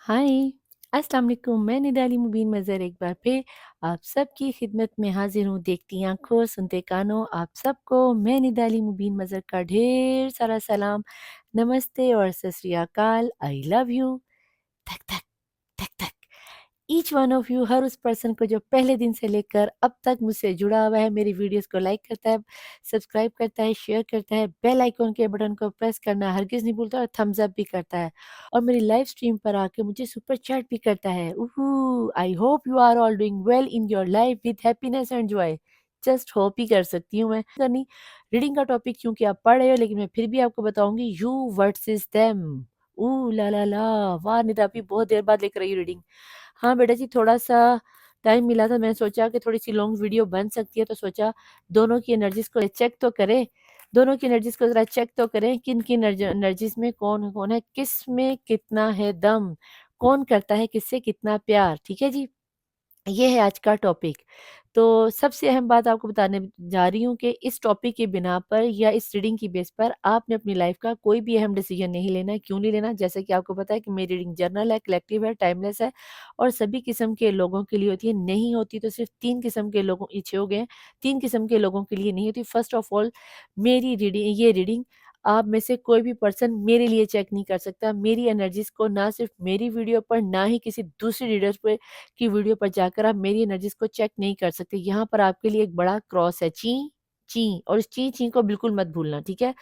हाय, अस्सलाम वालेकुम। मैं निडाली मुबीन मज़र एक बार फिर आप सबकी खिदमत में हाजिर हूँ। देखती आँखों, सुनते कानों, आप सबको मैं निडाली मुबीन मज़र का ढेर सारा सलाम, नमस्ते और सत श्री अकाल। I love you. धक धक धक धक। ईच वन ऑफ यू, हर उस पर्सन को जो पहले दिन से लेकर अब तक मुझसे जुड़ा हुआ है, मेरी वीडियोस को लाइक करता है, सब्सक्राइब करता है, शेयर करता है, बेल आइकॉन के बटन को प्रेस करना हरगिज़ नहीं भूलता और थम्स अप भी करता है और मेरी लाइव स्ट्रीम पर आके मुझे सुपर चैट भी करता है। उहू, I hope you are all doing well in your life with happiness and joy. Just hope ही कर सकती हूँ मैं करनी। रीडिंग का टॉपिक क्योंकि आप पढ़ रहे हो, लेकिन मैं फिर भी आपको बताऊंगी यू वर्सेस देम। ऊ ला ला, वाह निदा भी बहुत देर बाद लेकर आई रीडिंग। हाँ बेटा जी, थोड़ा-सा टाइम मिला था, मैंने सोचा कि थोड़ी-सी लॉन्ग वीडियो बन सकती है, तो सोचा दोनों की एनर्जीज़ को चेक तो करें, दोनों की एनर्जीज़ को ज़रा चेक तो करें, किन-किन एनर्जीज़ में कौन-कौन है, किस में कितना है दम, कौन करता है किससे कितना प्यार, ठीक है जी? ये है आज का टॉपिक। तो सबसे अहम बात आपको बताने जा रही हूँ कि इस टॉपिक के बिना पर या इस रीडिंग की बेस पर आपने अपनी लाइफ का कोई भी अहम डिसीजन नहीं लेना है। क्यों नहीं लेना? जैसे कि आपको पता है कि मेरी रीडिंग जर्नल है, कलेक्टिव है, टाइमलेस है और सभी किस्म के लोगों के लिए होती है। नहीं होती तो सिर्फ़ 3 किस्म के लोगों पीछे हो गए हैं, 3 किस्म के लोगों के लिए नहीं होती। फर्स्ट ऑफ ऑल, मेरी रीडिंग आप में से कोई भी पर्सन मेरे लिए चेक नहीं कर सकता। मेरी एनर्जीज़ को ना सिर्फ़ मेरी वीडियो पर, ना ही किसी दूसरी रीडर पे की वीडियो पर जाकर आप मेरी एनर्जीज़ को चेक नहीं कर सकते। यहाँ पर आपके लिए एक बड़ा क्रॉस है, ची, ची, और इस ची, ची को बिल्कुल मत भूलना, ठीक है?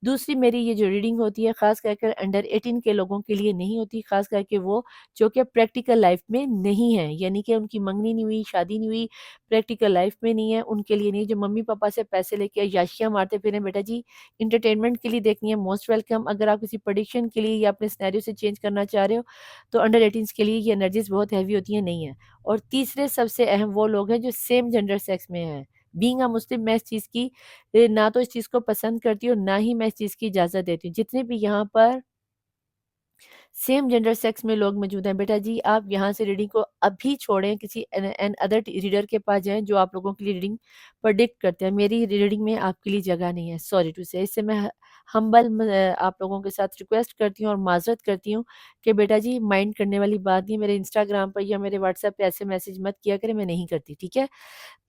दूसरी मेरी ये जो रीडिंग होती है ख़ास कर कर अंडर 18 के लोगों के लिए नहीं होती, ख़ास करके वो जो कि प्रैक्टिकल लाइफ़ में नहीं है, यानी कि उनकी मंगनी नहीं हुई, शादी नहीं हुई, प्रैक्टिकल लाइफ़ में नहीं है, उनके लिए नहीं। जो मम्मी-पापा से पैसे लेके याशियाँ मारते फिरें, बेटा जी एंटरटेनमेंट के लिए देखनी है, मोस्ट वेलकम। अगर आप किसी प्रेडिक्शन के लिए या अपने सिनेरियो से चेंज करना चाह रहे हो, तो अंडर 18s के लिए ये एनर्जीज़ बहुत हेवी होती हैं, नहीं है। और तीसरे सबसे अहम वो लोग हैं जो सेम जेंडर सेक्स में हैं। बीइंग अ मुस्लिम, मैं इस चीज़ की ना तो इस चीज़ को पसंद करती हूँ, ना ही मैं इस चीज़ की इजाज़त देती हूँ। जितने भी यहाँ पर सेम जेंडर सेक्स में लोग मौजूद हैं, बेटा जी आप यहाँ से रीडिंग को अभी छोड़ें, किसी एन अदर रीडर के पास जाएँ जो आप लोगों के लिए रीडिंग प्रेडिक्ट करते हैं। मेरी रीडिंग में आपके लिए जगह नहीं है, सॉरी टू से। इससे मैं आप लोगों के साथ रिक्वेस्ट करती हूँ और माज़रत करती हूँ कि बेटा जी माइंड करने वाली बात नहीं है। मेरे इंस्टाग्राम पर या मेरे व्हाट्सएप पे ऐसे मैसेज मत किया करें, मैं नहीं करती, ठीक है?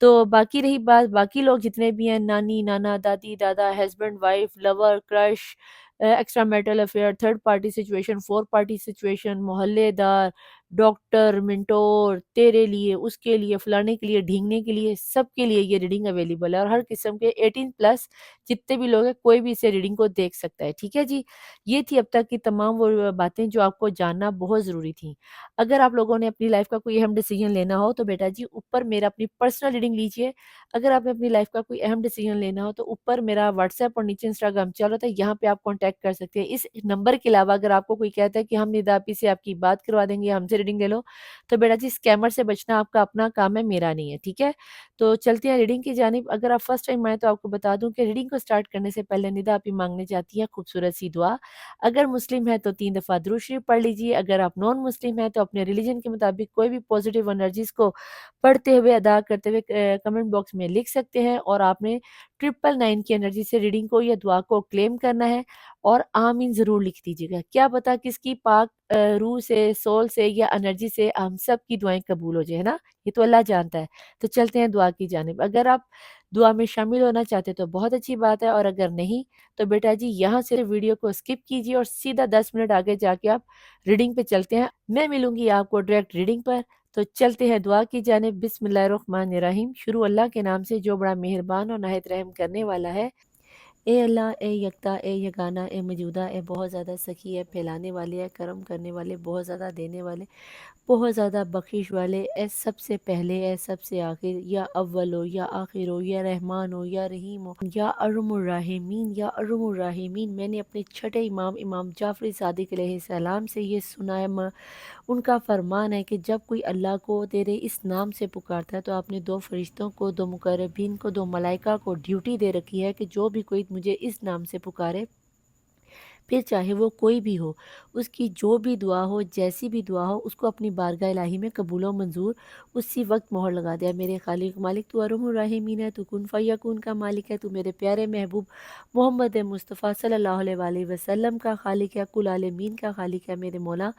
तो बाकी रही बात, बाकी लोग जितने भी हैं, नानी, नाना, दादी, दादा, husband, wife, lover, crush, extramarital affair, third party situation, four party situation, मोहल्लेदार, डॉक्टर, मेंटोर, तेरे लिए, उसके लिए, फलाने के लिए, ढींगने के लिए, सबके लिए ये रीडिंग अवेलेबल है और हर किस्म के 18 प्लस जितने भी लोग हैं, कोई भी इसे रीडिंग को देख सकता है, ठीक है जी? ये थी अब तक की तमाम वो बातें जो आपको जानना बहुत ज़रूरी थी। अगर आप लोगों ने अपनी लाइफ का कोई अहम डिसीजन लेना हो तो बेटा जी ऊपर मेरा अपनी पर्सनल रीडिंग लीजिए। अगर आपने अपनी लाइफ का कोई अहम डिसीजन लेना हो तो ऊपर मेरा व्हाट्सएप और नीचे इंस्टाग्राम चल रहा था, यहाँ पे आप कॉन्टैक्ट कर सकते हैं। इस नंबर के अलावा अगर आपको कोई कहता है कि हम निदा आपी से आपकी बात करवा देंगे, हमसे रीडिंग ले लो, तो बेटा जी स्कैमर से बचना आपका अपना काम है, मेरा नहीं है, ठीक है? तो चलते हैं रीडिंग की जानिब। अगर आप फर्स्ट टाइम आए तो आपको बता दूं कि रीडिंग को स्टार्ट करने से पहले निदा आपी मांगने जाती है खूबसूरत सी दुआ। अगर मुस्लिम है तो 3 दफ़ा दुरूद शरीफ पढ़ लीजिए, अगर आप नॉन मुस्लिम हैं तो अपने रिलीजन के मुताबिक कोई भी पॉजिटिव एनर्जीज़ को पढ़ते हुए, अदा करते हुए कमेंट बॉक्स में लिख सकते हैं और आपने 999 की एनर्जी से रीडिंग को या दुआ को क्लेम करना है और आमीन ज़रूर लिख दीजिएगा। क्या पता किसकी पाक रूह से, सोल से या एनर्जी से हम सब की दुआएँ कबूल हो जाए, है ना? ये तो अल्लाह जानता है। तो चलते हैं दुआ की जानिब। अगर आप दुआ में शामिल होना चाहते हैं तो बहुत अच्छी बात है और अगर नहीं तो बेटा जी यहाँ से वीडियो को स्किप कीजिए और सीधा 10 मिनट आगे जाके आप रीडिंग पे चलते हैं। मैं मिलूँगी आपको डायरेक्ट रीडिंग पर। तो चलते हैं दुआ की जानिब। बिस्मिल्लाहिर्रहमानिर्रहीम। शुरू अल्लाह के नाम से जो बड़ा मेहरबान और नाहित रहम करने वाला है। ए अल्लाह, ए यकता, ए यगाना, ए मौजूदा, ए बहुत ज़्यादा सखी है, फैलाने वाले है, करम करने वाले, बहुत ज़्यादा देने वाले, बहुत ज़्यादा बख्शिश वाले, ए सबसे पहले, ए सबसे आखिर, या अव्वल हो या आखिर हो, या रहमान हो या रहीम हो, या अर्हमुर्राहिमीन, या अर्हमुर्राहिमीन। मैंने अपने छठे इमाम इमाम जाफ़री सादिक अलैहिस्सलाम से ये सुना है, उनका फरमान है कि जब कोई अल्लाह को तेरे इस नाम से पुकारता है तो आपने दो फरिश्तों को, दो मुकर्रबीन को, दो मलाइका को ड्यूटी दे रखी है कि जो भी कोई मुझे इस नाम से पुकारे फिर चाहे वो कोई भी हो, उसकी जो भी दुआ हो, जैसी भी दुआ हो, उसको अपनी बारगाह इलाही में कबूल व मंज़ूर उसी वक़्त मोहर लगा दिया। मेरे खालिक मालिक तू अरहमुर राहिमीन है, तू कुन फ़यकून का मालिक है, तू मेरे प्यारे महबूब मोहम्मद मुस्तफ़ा सल्लल्लाहु अलैहि वसल्लम का खालिक है, कुल आलमीन का खालिक है। मेरे मौला,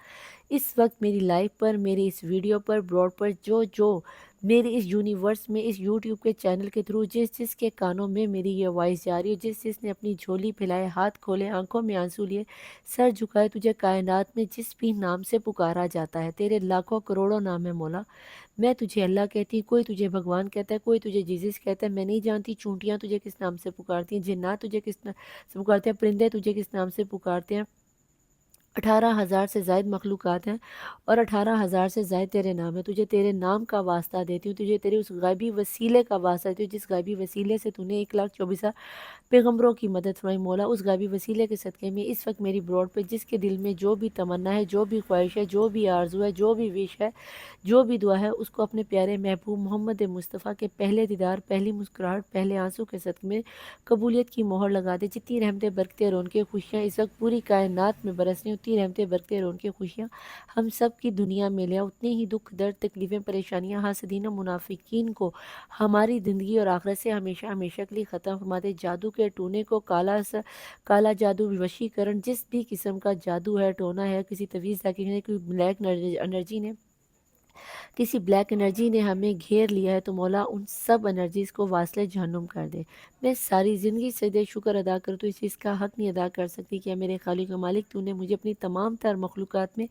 इस वक्त मेरी लाइफ पर, मेरी इस वीडियो पर, ब्रॉड पर जो मेरे इस यूनिवर्स में, इस यूट्यूब के चैनल के थ्रू जिसके कानों में मेरी ये वॉइस जा रही है, जिसने अपनी झोली फैलाए, हाथ खोले, आंखों में आंसू लिए, सर झुकाए, तुझे कायनात में जिस भी नाम से पुकारा जाता है, तेरे लाखों करोड़ों नाम है मौला। मैं तुझे अल्लाह कहती हूँ, कोई तुझे भगवान कहता है, कोई तुझे जीसस कहता है, मैं नहीं जानती चूंटियाँ तुझे किस नाम से पुकारती हैं, जिन्नात तुझे किस नाम से पुकारते हैं, परिंदे तुझे किस नाम से पुकारते हैं। 18,000 से ज़ायद मखलूक़ात हैं और 18,000 से ज़ायद तेरे नाम है। तुझे तेरे नाम का वास्ता देती हूँ, तुझे तेरे उस गायबी वसीले का वास्ता देती हूँ, जिस गायबी वसीले से तूने 1,24,000 पैगंबरों की मदद फरमाई मौला। उस गायबी वसीले के सदक़े में इस वक्त मेरी ब्रॉड पे जिसके दिल में जो भी तमन्ना है, जो भी ख्वाहिश है, जो भी आरज़ू है, जो भी विश है, जो भी दुआ है, उसको अपने प्यारे महबूब मोहम्मद मुस्तफ़ा के पहले दीदार, पहली मुस्कुराहट, पहले आंसू के सदक़े में कबूलियत की मोहर लगा दे। जितनी रहमतें, बरकतें, रौनकें, खुशियाँ इस वक्त पूरी कायनात में बरस रही, उतनी रहमतें, बरकतें, रौनकें, खुशियाँ हम सब की दुनिया में ले आ। उतने ही दुख, दर्द, तकलीफ़ें, परेशानियाँ, हासदीन और मुनाफिकीन को हमारी ज़िंदगी और आखिरत से हमेशा हमेशा के लिए ख़त्म फरमा दे। जादू के टूने को काला जादू, वशीकरण, जिस भी किस्म का जादू है, टोना है, किसी तवीज़ ताकीज़ ने, कोई ब्लैक एनर्जी ने, किसी ब्लैक एनर्जी ने हमें घेर लिया है, तो मौला उन सब एनर्जीज़ को वास्ले जहन्नुम कर दे। मैं सारी ज़िंदगी सजदे शुक्र अदा करूँ तो इस चीज़ का हक़ नहीं अदा कर सकती कि मेरे खालिक व मालिक, तूने मुझे अपनी तमाम तर मखलूक़ात में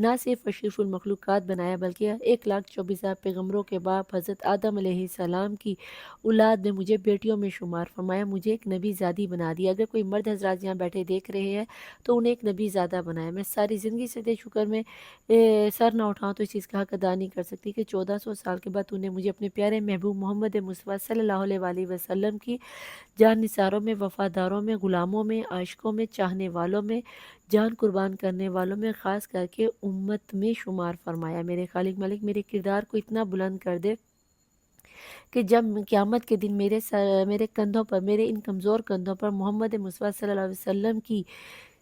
ना सिर्फ़ अशरफुल मखलूक़ात बनाया, बल्कि 1,24,000 पैगम्बरों के बाप हज़रत आदम अलैहिस्सलाम की औलाद में मुझे बेटियों में शुमार फरमाया, मुझे एक नबीज़ादी बना दिया। अगर कोई मर्द हज़रात यहाँ बैठे देख रहे हैं, तो उन्हें एक नबीज़ादा बनाया। मैं सारी ज़िंदगी सजदे शुक्र में सर ना उठाऊँ तो इस चीज़ का हक़ अदा नहीं कर सकती कि 1400 साल के बाद तूने मुझे अपने प्यारे महबूब मोहम्मद मुस्तफ़ा सल्लल्लाहु अलैहि वसल्लम की जाननिसारों में, वफ़ादारों में, ग़ुलामों में, आशिकों में, चाहने वालों में, जान कुर्बान करने वालों में, ख़ास करके उम्मत में शुमार फ़रमाया। मेरे खालिक मालिक, मेरे किरदार को इतना बुलंद कर दे कि जब क़यामत के दिन मेरे कंधों पर, मेरे इन कमज़ोर कंधों पर मोहम्मद मुस्तफ़ा सल्लल्लाहु अलैहि वसल्लम की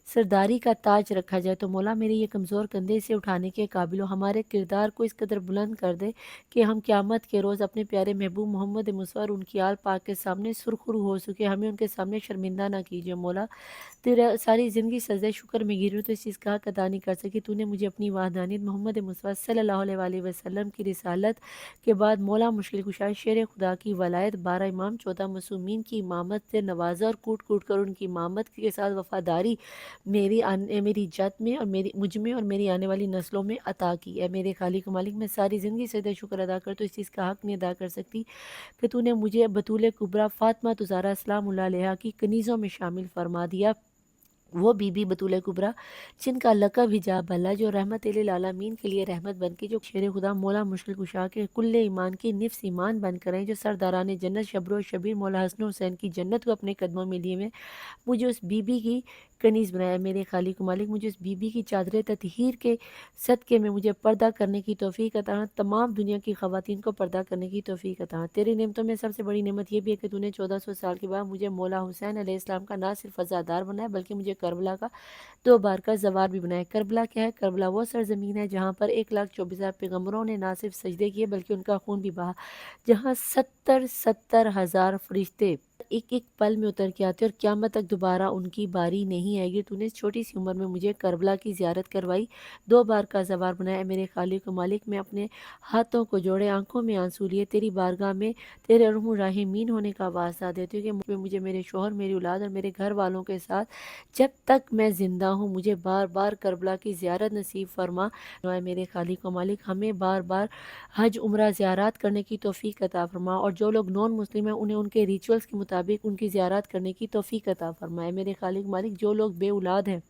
सरदारी का ताज रखा जाए, तो मौला मेरे ये कमज़ोर कंधे इसे उठाने के काबिल हो। हमारे किरदार को इस कदर बुलंद कर दे कि हम क़यामत के रोज़ अपने प्यारे महबूब मोहम्मद मुस्तफ़ा और उनकी आल पाक के सामने सुरख़ुरू हो सके, हमें उनके सामने शर्मिंदा ना कीजिए मौला। तेरा सारी ज़िंदगी सजदे शुक्र में गिरी हूँ, तो इस चीज़ का हक़ अदा नहीं कर सकी। तूने मुझे अपनी वहदानियत, मोहम्मद मुस्तफ़ा सल्लल्लाहु अलैहि वसल्लम की रिसालत के बाद मौला मुश्किल कुशा, शेर खुदा की वलायत, 12 इमाम, 14 मासूमीन की इमामत से नवाज़ा और कूट-कूट कर उनकी इमामत के साथ वफ़ादारी मेरी जात में और मेरी मुझ में और मेरी आने वाली नस्लों में अता की है। मेरे खालिक मालिक, मैं सारी ज़िंदगी सजदे शुक्र अदा कर, तो इस चीज़ का हक़ नहीं अदा कर सकती कि तूने मुझे बतूल कुबरा फ़ातिमा ज़हरा सलामुल्लाह अलैहा की कनीज़ों में शामिल फरमा दिया। वो बीबी बतूल कुबरा जिनका लक़ब हिजाब अल्लाह, जो रहमत लिल आलमीन के लिए रहमत बन के, जो शेर खुदा मौला मुश्किल कुशा के कुल्ले ईमान की निफ्स ईमान बनकर आई, जो सरदारान जन्नत शबरो शबीर मौला हसन हुसैन की जन्नत को अपने कदमों में लिए हुए, मुझे उस बीबी की कनीज़ बनाया। मेरे खालिक मालिक, मुझे उस बीबी की चादर ततहीर के सदक़े में मुझे पर्दा करने की तौफ़ीक अता, तमाम दुनिया की ख़वातीन को पर्दा करने की तौफ़ीक अता। तेरी नेमतों में सबसे बड़ी नेमत ये भी है कि तूने 1400 साल के बाद मुझे मौला हुसैन अलैहिस्सलाम का ना सिर्फ़ फ़ज़ादार बनाया, बल्कि मुझे करबला का 2 बार का ज़वार भी बनाया। करबला क्या है? करबला वो सरज़मीन है जहाँ पर 1,24,000 पैगम्बरों ने ना सिर्फ़ सजदे किए, बल्कि उनका खून भी बहा, जहाँ 70 हज़ार फ़रिश्ते एक-एक पल में उतर के आते और क़यामत तक दोबारा उनकी बारी नहीं आएगी। तूने इस छोटी सी उम्र में मुझे करबला की ज़ियारत करवाई, 2 बार का ज़वार बनाया। मेरे खालिक व मालिक, मैं अपने हाथों को जोड़े, आँखों में आंसू लिए, तेरी बारगाह में तेरे अरहमुर राहिमीन होने का वास्ता देती हूँ कि मुझे मेरे शौहर, मेरी औलाद और मेरे घर वालों के साथ जब तक मैं ज़िंदा हूँ, मुझे बार-बार करबला की ज़ियारत नसीब फरमा। मेरे खालिक व मालिक, हमें बार-बार हज, उम्रा, ज़ियारत करने की तौफ़ीक अता फ़रमा, और जो लोग नॉन मुस्लिम हैं उन्हें उनके रिचुअल्स के मुताबिक उनकी ज़ियारत करने की तौफ़ीक अता फ़रमाए। मेरे खालिक मालिक, जो लोग बे औलाद हैं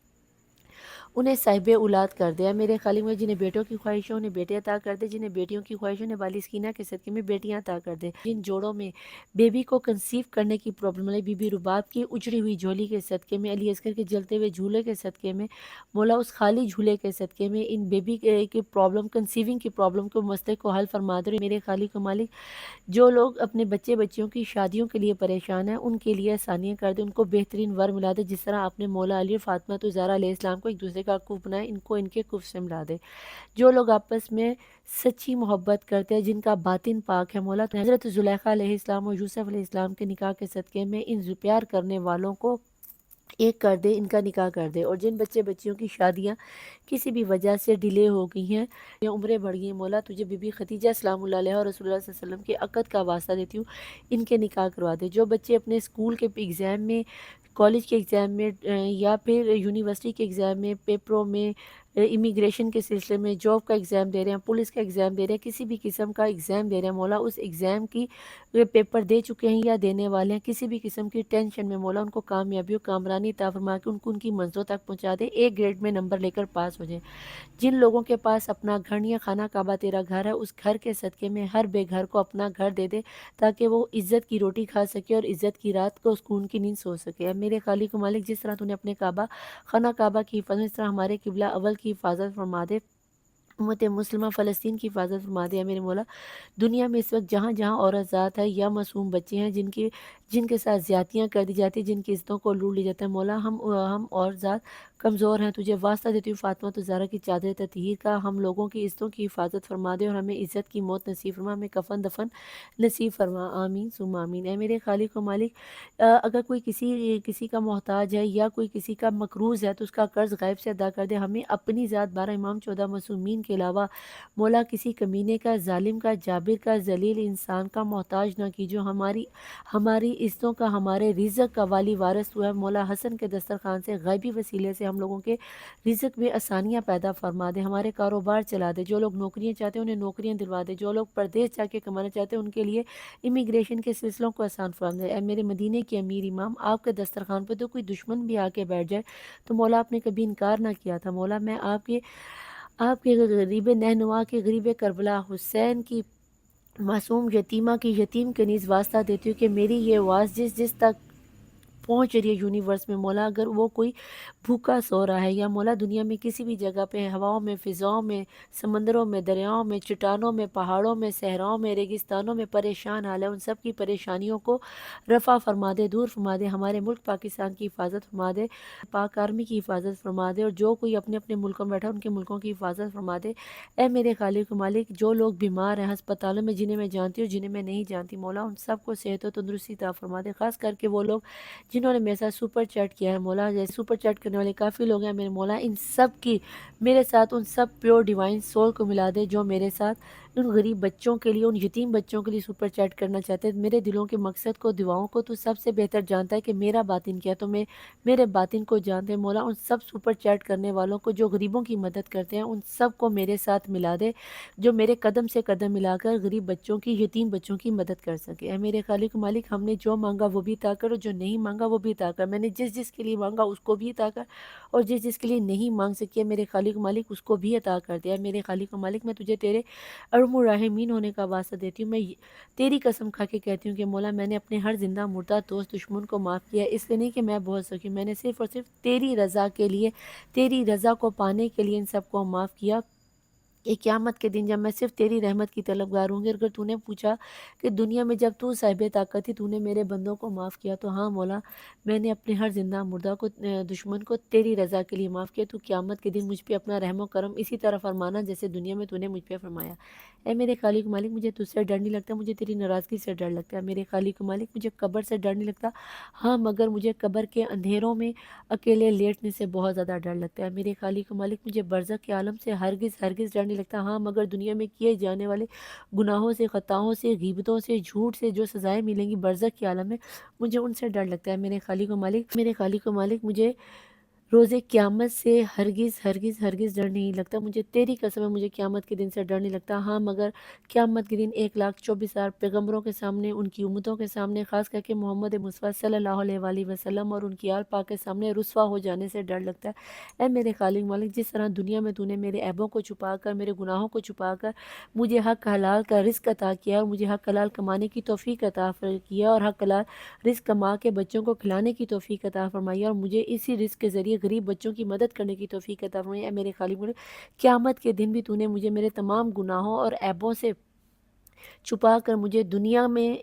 उन्हें साहिबे औलाद कर दे। मेरे खालिक मुझे जिन्हें बेटों की ख्वाहिश हो उन्हें बेटे अता कर दे, जिन्हें बेटियों की ख्वाहिश हो उन्हें बालिस्कीना के सदक़े में बेटियाँ अता कर दे। जिन जोड़ों में बेबी को कंसीव करने की प्रॉब्लम है, बीबी रुबाब की उजड़ी हुई झोली के सदक़े में, अली असगर के जलते हुए झूले के सदक़े में, मौला उस खाली झूले के सदक़े में इन बेबी की प्रॉब्लम, कंसीविंग की प्रॉब्लम को मसले को हल फरमा दे। मेरे खालिक मालिक जो लोग अपने बच्चियों की शादियों के लिए परेशान हैं, उनके लिए आसानियाँ कर दे, उनको बेहतरीन वर मिला दे, जिस तरह आपने मौला अली और फ़ातिमा तो ज़हरा अलैहिस्सलाम को एक दूसरे का कुफ़ बनाया, इनको इनके कुफ़ से मिला दे। जो लोग आपस में सच्ची मोहब्बत करते हैं, जिनका बातिन पाक है मौला, तो हज़रत ज़ुलेखा अलैहिस्सलाम और यूसुफ अलैहिस्सलाम के निकाह के सदक़े में इन प्यार करने वालों को एक कर दे, इनका निकाह कर दे। और जिन बच्चियों की शादियाँ किसी भी वजह से डिले हो गई हैं या उम्रें बढ़ गई हैं, मौला तुझे बीबी खदीजा सलामुल्लाह अलैहा और रसूलुल्लाह सल्लल्लाहु अलैहि वसल्लम के अक़द का वास्ता देती हूँ, इनके निकाह करवा दे। जो बच्चे अपने स्कूल के एग्ज़ाम में, कॉलेज के एग्ज़ाम में या फिर यूनिवर्सिटी के एग्ज़ाम में, पेपरों में, इमिग्रेशन के सिलसिले में, जॉब का एग्ज़ाम दे रहे हैं, पुलिस का एग्ज़ाम दे रहे हैं, किसी भी किस्म का एग्ज़ाम दे रहे हैं, मौला उस एग्ज़ाम की वे पेपर दे चुके हैं या देने वाले हैं, किसी भी किस्म की टेंशन में मौला उनको कामयाबी और कामरानी अता फरमा के उनको उनकी मंज़िलों तक पहुँचा दे, एक ग्रेड में नंबर लेकर पास हो जाएँ। जिन लोगों के पास अपना घर या खाना काबा तेरा घर है, उस घर के सदक़े में हर बेघर को अपना घर दे दे, ताकि वो इज़्ज़त की रोटी खा सके और इज़्ज़त की रात को सुकून की नींद सो सके। अब मेरे खालिक मालिक जिस तरह तूने अपने खाना काबा की हिफाज़त, इस तरह हमारे किबला अव्वल की हिफाज़त फरमा दे। उम्मत मुस्लिमा फ़लस्तीन की हिफाज़त फरमा दे मेरे मौला। दुनिया में इस वक़्त जहाँ-जहाँ औरत-ज़ात है या मासूम बच्चे हैं जिनके साथ ज़्यादतियाँ कर दी जाती हैं, जिनकी इज़्ज़तों को लूट लिया जाता है, मौला हम औरत-ज़ात कमज़ोर हैं, तुझे वास्ता देती हूँ फ़ातिमा तो ज़हरा की चादर ततहीर का हम लोगों की इज़्ज़तों की हिफाज़त फरमा दे और हमें इज़्ज़त की मौत नसीब फरमा, हमें कफ़न-दफ़न नसीब फरमा। आमीन सुम्मा आमीन। ऐ मेरे खालिक व मालिक, अगर कोई किसी का मोहताज है या कोई किसी का मक़रूज़ है, तो उसका कर्ज़ ग़ैब से अदा कर दे। हमें अपनी ज़ात 12 इमाम 14 मासूमीन के अलावा मौला किसी कमीने का, ज़ालिम का, जाबिर का, ज़लील इंसान का मोहताज ना कीजिए। हमारी हमारी इज़्ज़तों का, हमारे रिज़्क़ का वाली वारिस तू है मौला। हसन के दस्तरख़ान से ग़ैबी वसीले से हम लोगों के रिज़्क़ में आसानियाँ पैदा फ़रमा दे, हमारे कारोबार चला दे। जो लोग नौकरियाँ चाहते हैं उन्हें नौकरियाँ दिलवा दे, जो लोग परदेश जाके कमाना चाहते हैं उनके लिए इमिग्रेशन के सिलसिलों को आसान फरमा दे। ऐ मेरे मदीने के अमीर इमाम, आपके दस्तरख़ान पे तो कोई दुश्मन भी आके बैठ जाए, तो मौला आपने कभी इनकार ना किया था। मौला मैं आपके आपके गरीब नहनुआ के गरीब करबला हुसैन की मासूम यतीमा की यतीम कनीज़ वास्ता देती हूँ कि मेरी ये आवाज़ जिस जिस तक पहुँच रही है यूनिवर्स में मौला, अगर वो कोई भूखा सो रहा है या मौला दुनिया में किसी भी जगह पे हवाओं में, फ़िज़ाओं में, समंदरों में, दरियाओं में, चट्टानों में, पहाड़ों में, सहराओं में, रेगिस्तानों में परेशान हाल है, उन सब की परेशानियों को रफ़ा फरमा दे, दूर फरमा दे। हमारे मुल्क पाकिस्तान की हिफाज़त फरमा दे, पाक आर्मी की हिफाज़त फरमा दे और जो कोई अपने-अपने मुल्कों में बैठा है उनके मुल्कों की हिफाज़त फरमा दे। ऐ मेरे खालिक मालिक, जो लोग बीमार हैं अस्पतालों में, जिन्हें मैं जानती हूँ, जिन्हें मैं नहीं जानती, मौला उन सबको सेहत और तंदुरुस्ती अता फरमा दे। ख़ास करके वो लोग जिन्होंने मेरे साथ सुपर चैट किया है मौला, जैसे सुपर चैट करने वाले काफ़ी लोग हैं मेरे मौला, इन सब की मेरे साथ उन सब प्योर डिवाइन सोल को मिला दे जो मेरे साथ उन गरीब बच्चों के लिए, उन यतीम बच्चों के लिए सुपर चैट करना चाहते हैं। मेरे दिलों के मकसद को, दुआओं को तू सबसे बेहतर जानता है कि मेरा बातिन क्या है, तो मेरे बातिन को जानते हैं मौला। उन सब सुपर चैट करने वालों को जो गरीबों की मदद करते हैं, उन सब को मेरे साथ मिला दे, जो मेरे कदम से कदम मिलाकर गरीब बच्चों की, यतीम बच्चों की मदद कर सके। ऐ मेरे खालिक मालिक, हमने जो माँगा वो भी अता कर और जो नहीं माँगा वो भी अता कर। मैंने जिस के लिए माँगा उसको भी अता कर और जिसके लिए नहीं माँग सकी है मेरे खालिक मालिक, उसको भी अता कर दिया। मेरे खालिक मालिक, मैं तुझे तेरे अरहमुर राहिमीन होने का वास्ता देती हूँ। मैं तेरी कसम खा के कहती हूँ कि मौला मैंने अपने हर ज़िंदा मुर्दा दोस्त दुश्मन को माफ़ किया, इसलिए नहीं कि मैं बहुत सकी, मैंने सिर्फ़ और सिर्फ़ तेरी रज़ा के लिए, तेरी रज़ा को पाने के लिए इन सबको माफ़ किया। ये क़यामत के दिन जब मैं सिर्फ़ तेरी रहमत की तलबगार होंगी, अगर तूने पूछा कि दुनिया में जब तू साहिब ताकत थी, तूने मेरे बंदों को माफ़ किया, तो हाँ मौला, मैंने अपने हर ज़िंदा मुर्दा को, दुश्मन को तेरी रज़ा के लिए माफ़ किया। तू क़यामत के दिन मुझ पे अपना रहम व करम इसी तरह फरमाना जैसे दुनिया में तूने मुझ पे फरमाया। ऐ मेरे खालिक मालिक, मुझे तुझसे डर नहीं लगता, मुझे तेरी नाराज़गी से डर लगता है। मेरे खालिक मालिक, मुझे कब्र से डर नहीं लगता, हाँ मगर मुझे कब्र के अंधेरों में अकेले लेटने से बहुत ज़्यादा डर लगता है। मेरे खालिक मालिक, मुझे बरज़ख के आलम से हरगिज़ डर नहीं लगता, हाँ मगर दुनिया में किए जाने वाले गुनाहों से, ख़ताओं से, ग़ीबतों से, झूठ से जो सज़ाएँ मिलेंगी बरज़ख के आलम में, मुझे उनसे डर लगता है। मेरे खालिक मालिक, मुझे रोज़े क़यामत से हरगिज़ हरगिज़ हरगिज़ डर नहीं लगता मुझे, तेरी कसम है मुझे क़यामत के दिन से डर नहीं लगता। हाँ, मगर क़यामत के दिन 1,24,000 पैगंबरों के सामने, उनकी उम्मतों के सामने, ख़ास करके मोहम्मद मुस्तफ़ा सल्लल्लाहु अलैहि वसल्लम और उनकी आल पाक के सामने रुसवा हो जाने से डर लगता है। ऐ मेरे खालिक मालिक, जिस तरह दुनिया में तूने मेरे ऐबों को छुपाकर, मेरे गुनाहों को छुपाकर मुझे हक हलाल का रिज़्क अता किया और मुझे हक हलाल कमाने की तौफ़ीक अता किया और हक हलाल रिज़्क कमा के बच्चों को खिलाने की तौफ़ीक अता फ़रमाई और मुझे इसी रिज़्क के ज़रिए गरीब बच्चों की मदद करने की तौफ़ीक अता फ़रमाई। ऐ मेरे खालिक मालिक, क़यामत के दिन भी तूने मुझे मेरे तमाम गुनाहों और ऐबों से छुपा कर मुझे दुनिया में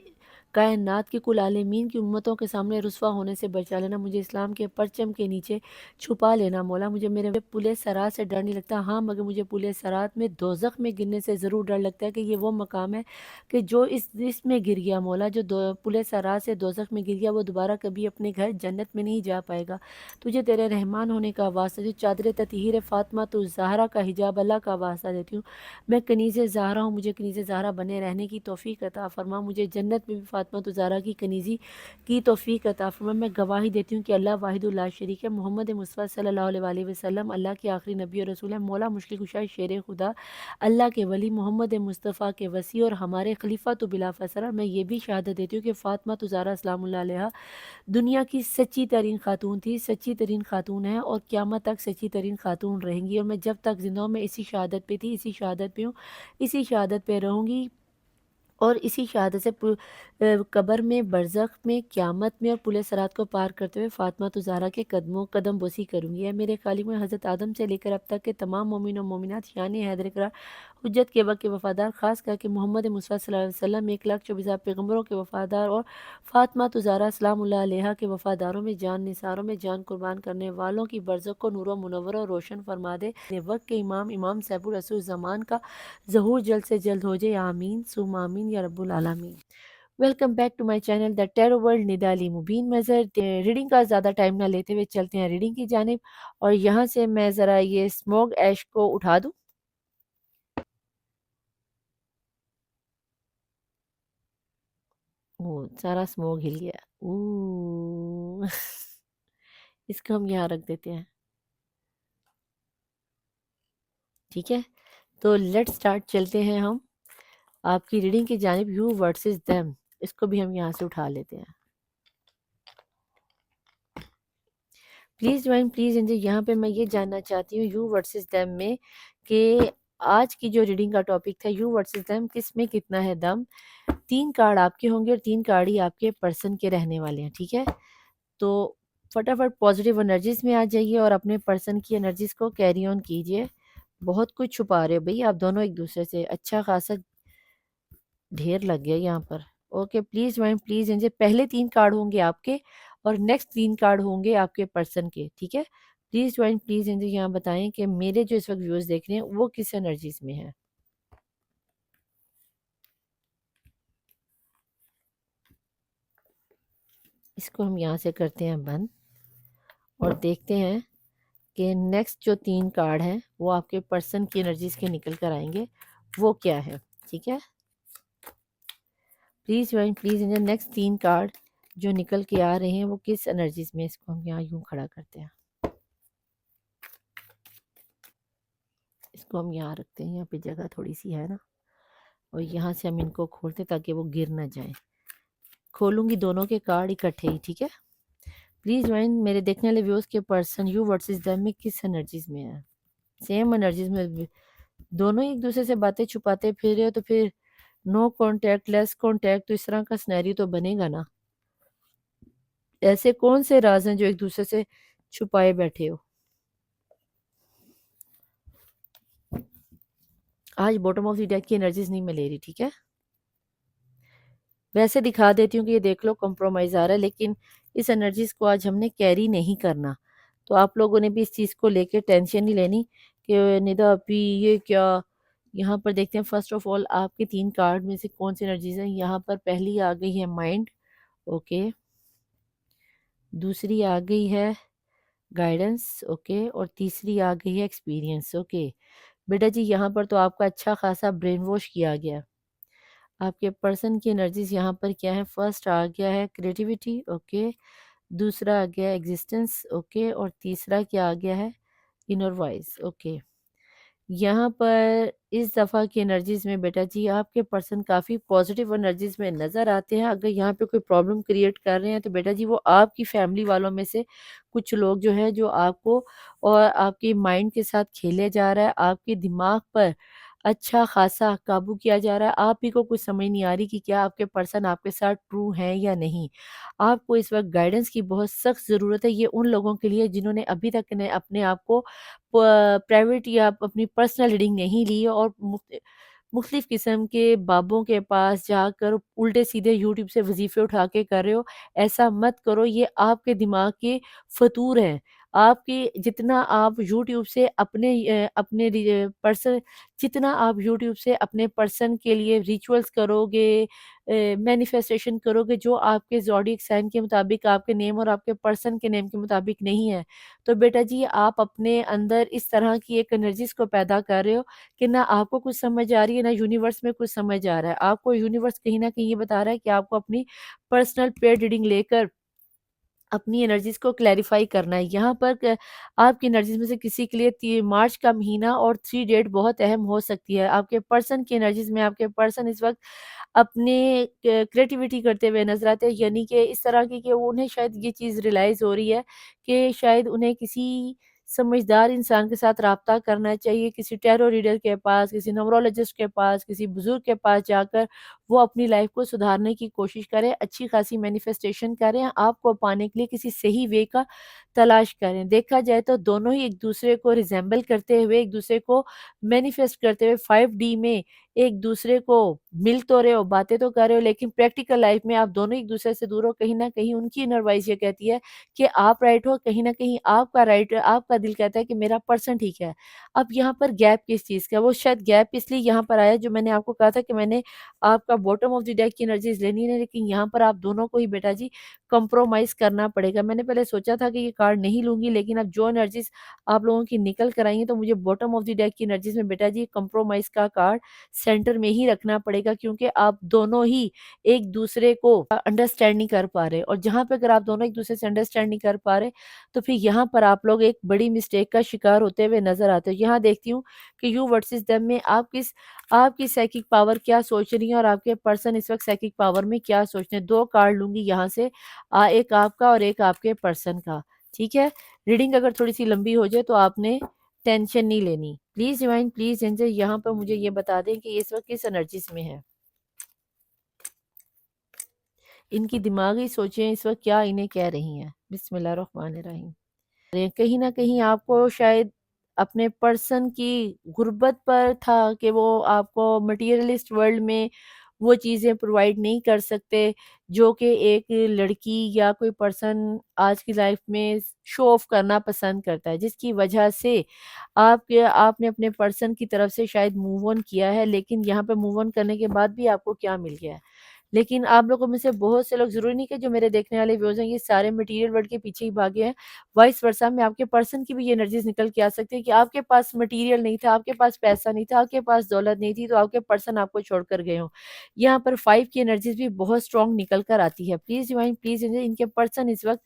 कायनात की कुल आलमीन की उम्मतों के सामने रुसवा होने से बचा लेना। मुझे इस्लाम के परचम के नीचे छुपा लेना मौला। मुझे मेरे पुले सरात से डर नहीं लगता। हाँ, मगर मुझे पुले सरात में दोज़ख में गिरने से ज़रूर डर लगता है कि ये वो मकाम है कि जो इसमें गिर गया मौला, जो दो पुले सरात से दोज़ख में गिर गया, वो दोबारा कभी अपने घर जन्नत में नहीं जा पाएगा। तुझे तेरे रहमान होने का वास्ता, जो चादर ततहीर फ़ातिमा तो ज़हरा का हिजाब, अल्लाह का वास्ता देती हूँ। मैं कनीज़े ज़हरा हूँ, मुझे कनीज़े ज़हरा बने रहने की तौफ़ीक अता फ़रमा। मुझे जन्नत में भी फ़ातिमा तो ज़हरा की कनीज़ी की तौफ़ीक अता फ़रमा। मैं गवाही देती हूँ कि अल्लाह वाहिदुल ला शरीक है, मोहम्मद मुस्तफ़ा सल्लल्लाहु अलैहि वसल्लम अल्लाह के आखिरी नबी और रसूल है। मौला मुश्किल कुशा शेर खुदा, अल्लाह के वली, मोहम्मद मुस्तफ़ा के वसी और हमारे खलीफा तो बिला फ़ैसला। मैं ये भी शहादत देती हूँ कि फ़ातिमा तो ज़हरा सलामुल्लाह अलैहा दुनिया की सच्ची तरीन खातून थी, सच्ची तरीन खातून है और क़यामत तक सच्ची तरीन खातून रहेंगी। और मैं जब तक ज़िंदा हूँ, मैं इसी शहादत पे थी, इसी शहादत पे हूँ, इसी शहादत पे रहूँगी और इसी शहादत से कब्र में, बरज़ख में, क़यामत में और पुले सरात को पार करते हुए फ़ातिमा तो ज़हरा के कदम बोसी करूँगी। ऐ मेरे खालिक में हज़रत आदम से लेकर अब तक के तमाम मोमिन और मोमिनात, यानी हैदर इक़रार, हुज्जत के वक़्त के वफ़ादार, ख़ास करके मोहम्मद मुस्तफ़ा सल्लल्लाहु अलैहि वसल्लम 1,24,000 पैगंबरों के वफ़ादार और फ़ातिमा तो ज़हरा सलामुल्लाह अलैहा के वफ़ादारों में जान, निसारों में जान कुर्बान करने वालों की बरज़ख को नूर व मुनव्वर और रोशन फ़रमा दे। वक़्त के इमाम सैफुल रसूल ज़मान का ज़हूर जल्द से जल्द हो जाए। आमीन सुम्मा आमीन या रब्बुल आलमीन। Welcome back to my channel the tarot world Nida Ali Mubeen Mazhar. Reading का ज़्यादा टाइम ना लेते हुए चलते हैं रीडिंग की जानिब और यहाँ से मैं ज़रा ये स्मोक ऐश को उठा दूँ। ओह! सारा स्मोक हिल गया। ओह! इसको हम यहाँ रख देते हैं, ठीक है? तो लेट्स स्टार्ट, चलते हैं हम आपकी रीडिंग की जानिब। यू वर्सेस देम, इसको भी हम यहाँ से उठा लेते हैं। Please join, please enjoy. यहाँ पे मैं ये जानना चाहती हूँ यू वर्सेस देम में कि आज की जो रीडिंग का टॉपिक था यू वर्सेस देम, किस में कितना है दम। 3 कार्ड आपके होंगे और 3 कार्ड ही आपके पर्सन के रहने वाले हैं, ठीक है? तो फटाफट पॉजिटिव एनर्जीज़ में आ जाइए और अपने पर्सन की एनर्जीज़ को कैरी ऑन कीजिए। बहुत कुछ छुपा रहे हो भई आप दोनों एक-दूसरे से, अच्छा खासा ढेर लग गया यहाँ पर। Okay, please ma'am please enjoy. पहले 3 कार्ड होंगे आपके और नेक्स्ट 3 कार्ड होंगे आपके पर्सन के, ठीक है? Please join, please enjoy. यहाँ बताएँ कि मेरे जो इस वक़्त व्यूअर्स देख रहे हैं वो किस एनर्जीज़ में हैं। इसको हम यहाँ से करते हैं बंद और देखते हैं कि नेक्स्ट जो 3 कार्ड हैं वो आपके पर्सन की एनर्जीज़ के निकल कर आएँगे, वो क्या है, ठीक है? Please join, please enjoy. Next 3 card जो निकल के आ रहे हैं वो किस एनर्जीज़ में, इसको हम यहाँ यूँ खड़ा करते हैं। इसको हम यहाँ रखते हैं, यहाँ पे जगह थोड़ी-सी है ना, और यहाँ से हम इनको खोलते हैं ताकि वो गिर ना जाएँ। खोलूँगी दोनों के कार्ड इकट्ठे ही, ठीक है? Please join. मेरे देखने वाले व्यूअर्स के पर्सन यू वर्सेस देम में किस एनर्जीज़ में है? सेम एनर्जीज़ में दोनों ही एक-दूसरे से बातें छुपाते फिर रहे हो तो फिर नो कॉन्टैक्ट, लेस कॉन्टैक्ट, तो इस तरह का सिनेरियो तो बनेगा ना। ऐसे कौन से राज़ हैं जो एक-दूसरे से छुपाए बैठे हो? आज बॉटम ऑफ द डेक की एनर्जीज़ नहीं मैं ले रही, ठीक है? वैसे दिखा देती हूँ कि ये देख लो कॉम्प्रोमाइज़ आ रहा है, लेकिन इस एनर्जीज़ को आज हमने कैरी नहीं करना। तो आप लोगों ने भी इस चीज़ को लेके टेंशन नहीं लेनी कि निदा अपी ये क्या? यहाँ पर देखते हैं फर्स्ट ऑफ ऑल आपके 3 कार्ड में से कौन-सी एनर्जीज़ हैं। यहाँ पर पहली आ गई है माइंड, ओके। दूसरी आ गई है गाइडेंस, ओके, और तीसरी आ गई है एक्सपीरियंस, ओके। बेटा जी यहाँ पर तो आपका अच्छा खासा ब्रेन वॉश किया गया। आपके पर्सन की एनर्जीज़ यहाँ पर क्या है? फर्स्ट आ गया है क्रिएटिविटी, ओके। दूसरा आ गया एग्जिस्टेंस, ओके, और तीसरा क्या आ गया है, इनर वॉइस, ओके। यहाँ पर इस दफ़ा की एनर्जीज़ में बेटा जी आपके पर्सन काफ़ी पॉजिटिव एनर्जीज़ में नज़र आते हैं। अगर यहाँ पे कोई प्रॉब्लम क्रिएट कर रहे हैं तो बेटा जी वो आपकी फैमिली वालों में से कुछ लोग जो है जो आपको और आपके माइंड के साथ खेले जा रहा है, आपके दिमाग पर अच्छा खासा काबू किया जा रहा है। आप ही को कुछ समझ नहीं आ रही कि क्या आपके पर्सन आपके साथ ट्रू हैं या नहीं। आपको इस वक़्त गाइडेंस की बहुत सख्त ज़रूरत है। ये उन लोगों के लिए जिन्होंने अभी तक ने अपने आप को प्राइवेट या अपनी पर्सनल रीडिंग नहीं ली है और मुख्तलिफ किस्म के बाबों के पास जाकर उल्टे सीधे यूट्यूब से वजीफे उठा के कर रहे हो। ऐसा मत करो, ये आपके दिमाग के फतूर हैं। आपके जितना आप यूट्यूब से अपने पर्सन जितना आप यूट्यूब से अपने पर्सन के लिए रिचुअल्स करोगे, मैनिफेस्टेशन करोगे जो आपके ज़ोडिएक साइन के मुताबिक आपके नेम और आपके पर्सन के नेम के मुताबिक नहीं है, तो बेटा जी आप अपने अंदर इस तरह की एक एनर्जीज़ को पैदा कर रहे हो कि ना आपको कुछ समझ आ रही है, ना यूनिवर्स में कुछ समझ आ रहा है। आपको यूनिवर्स कहीं न कहीं ये बता रहा है कि आपको अपनी पर्सनल पेड रीडिंग लेकर अपनी एनर्जीज़ को क्लैरिफ़ाई करना है। यहाँ पर क आपकी एनर्जीज़ में से किसी के लिए ती मार्च का महीना और 3 डेट बहुत अहम हो सकती है। आपके पर्सन की एनर्जीज़ में आपके पर्सन इस वक़्त अपने क्रिएटिविटी करते हुए नज़र आते हैं, यानी कि इस तरह की कि उन्हें शायद ये चीज़ रियलाइज़ हो रही है कि शायद उन्हें किसी समझदार इंसान के साथ राब्ता करना चाहिए, किसी टैरो रीडर के पास, किसी न्यूमरोलॉजिस्ट के पास, किसी बुज़ुर्ग के पास जाकर वो अपनी लाइफ़ को सुधारने की कोशिश करें, अच्छी खासी मैनिफेस्टेशन करें, आपको पाने के लिए किसी सही वे का तलाश करें। देखा जाए तो दोनों ही एक-दूसरे को रिज़ेम्बल करते हुए, एक-दूसरे को मैनिफेस्ट करते हुए 5D में एक-दूसरे को मिल तो रहे हो, बातें तो कर रहे हो, लेकिन प्रैक्टिकल लाइफ़ में आप दोनों एक-दूसरे से दूर हो। कहीं न कहीं उनकी इनर वॉइस ये कहती है कि आप राइट हो, कहीं न कहीं आपका राइट आपका दिल कहता है कि मेरा पर्सन ठीक है। अब यहाँ पर गैप किस चीज़ का है? वो शायद गैप इसलिए यहाँ पर आया जो मैंने आपको कहा था कि मैंने आपका बॉटम ऑफ द डेक की एनर्जीज़ लेनी है, लेकिन यहाँ पर आप दोनों को ही बेटा जी कंप्रोमाइज़ करना पड़ेगा। मैंने पहले सोचा था कि ये कार्ड नहीं लूँगी, लेकिन अब जो एनर्जीज़ आप लोगों की निकल कर आई हैं, तो मुझे बॉटम ऑफ द डेक की एनर्जीज़ में बेटा जी कंप्रोमाइज़ का कार्ड सेंटर में ही रखना पड़ेगा, क्योंकि आप दोनों ही एक-दूसरे को अंडरस्टैंड नहीं कर पा रहे, और जहाँ पे अगर आप दोनों एक-दूसरे से अंडरस्टैंड नहीं कर पा रहे, तो फिर यहाँ पर आप लोग एक बड़ी मिस्टेक का शिकार होते हुए नज़र आते हो। यहाँ देखती हूँ कि यू वर्सेस देम में आपकी साइकिक पावर क्या सोच रही है और आपके पर्सन इस वक़्त साइकिक पावर में क्या सोच रहे हैं। 2 कार्ड लूँगी यहाँ से, एक आपका और एक आपके पर्सन का, ठीक है? रीडिंग अगर थोड़ी-सी लंबी हो जाए तो आपने टेंशन नहीं लेनी। प्लीज़ डिवाइन, प्लीज़ एंजल यहाँ पर मुझे ये बता दें कि ये इस वक़्त किस एनर्जीज़ में है। इनकी दिमागी सोचें इस वक़्त क्या इन्हें कह रही हैं। बिस्मिल्लाहिर्रहमानिर्रहीम। कहीं न कहीं आपको शायद अपने पर्सन की गुर्बत पर था कि वो आपको मटीरियलिस्ट वर्ल्ड में वो चीज़ें प्रोवाइड नहीं कर सकते, जो कि एक लड़की या कोई पर्सन आज की लाइफ में शो ऑफ करना पसंद करता है, जिसकी वजह से आपने अपने पर्सन की तरफ से शायद मूव ऑन किया है, लेकिन यहाँ पे मूव ऑन करने के बाद भी आपको क्या मिल गया है? लेकिन आप लोगों में से बहुत से लोग, ज़रूरी नहीं कि जो मेरे देखने वाले व्यूअर्स हैं ये सारे मटीरियल वर्ल्ड के पीछे ही भागे हैं। वाइस वर्सा में आपके पर्सन की भी ये एनर्जीज़ निकल के आ सकती है कि आपके पास मटीरियल नहीं था, आपके पास पैसा नहीं था, आपके पास दौलत नहीं थी, तो आपके पर्सन आपको छोड़कर गए हों। यहाँ पर 5 की एनर्जीज़ भी बहुत स्ट्रॉन्ग निकल कर आती है। प्लीज़ डिवाइन, प्लीज़ एंजल, इनके पर्सन इस वक़्त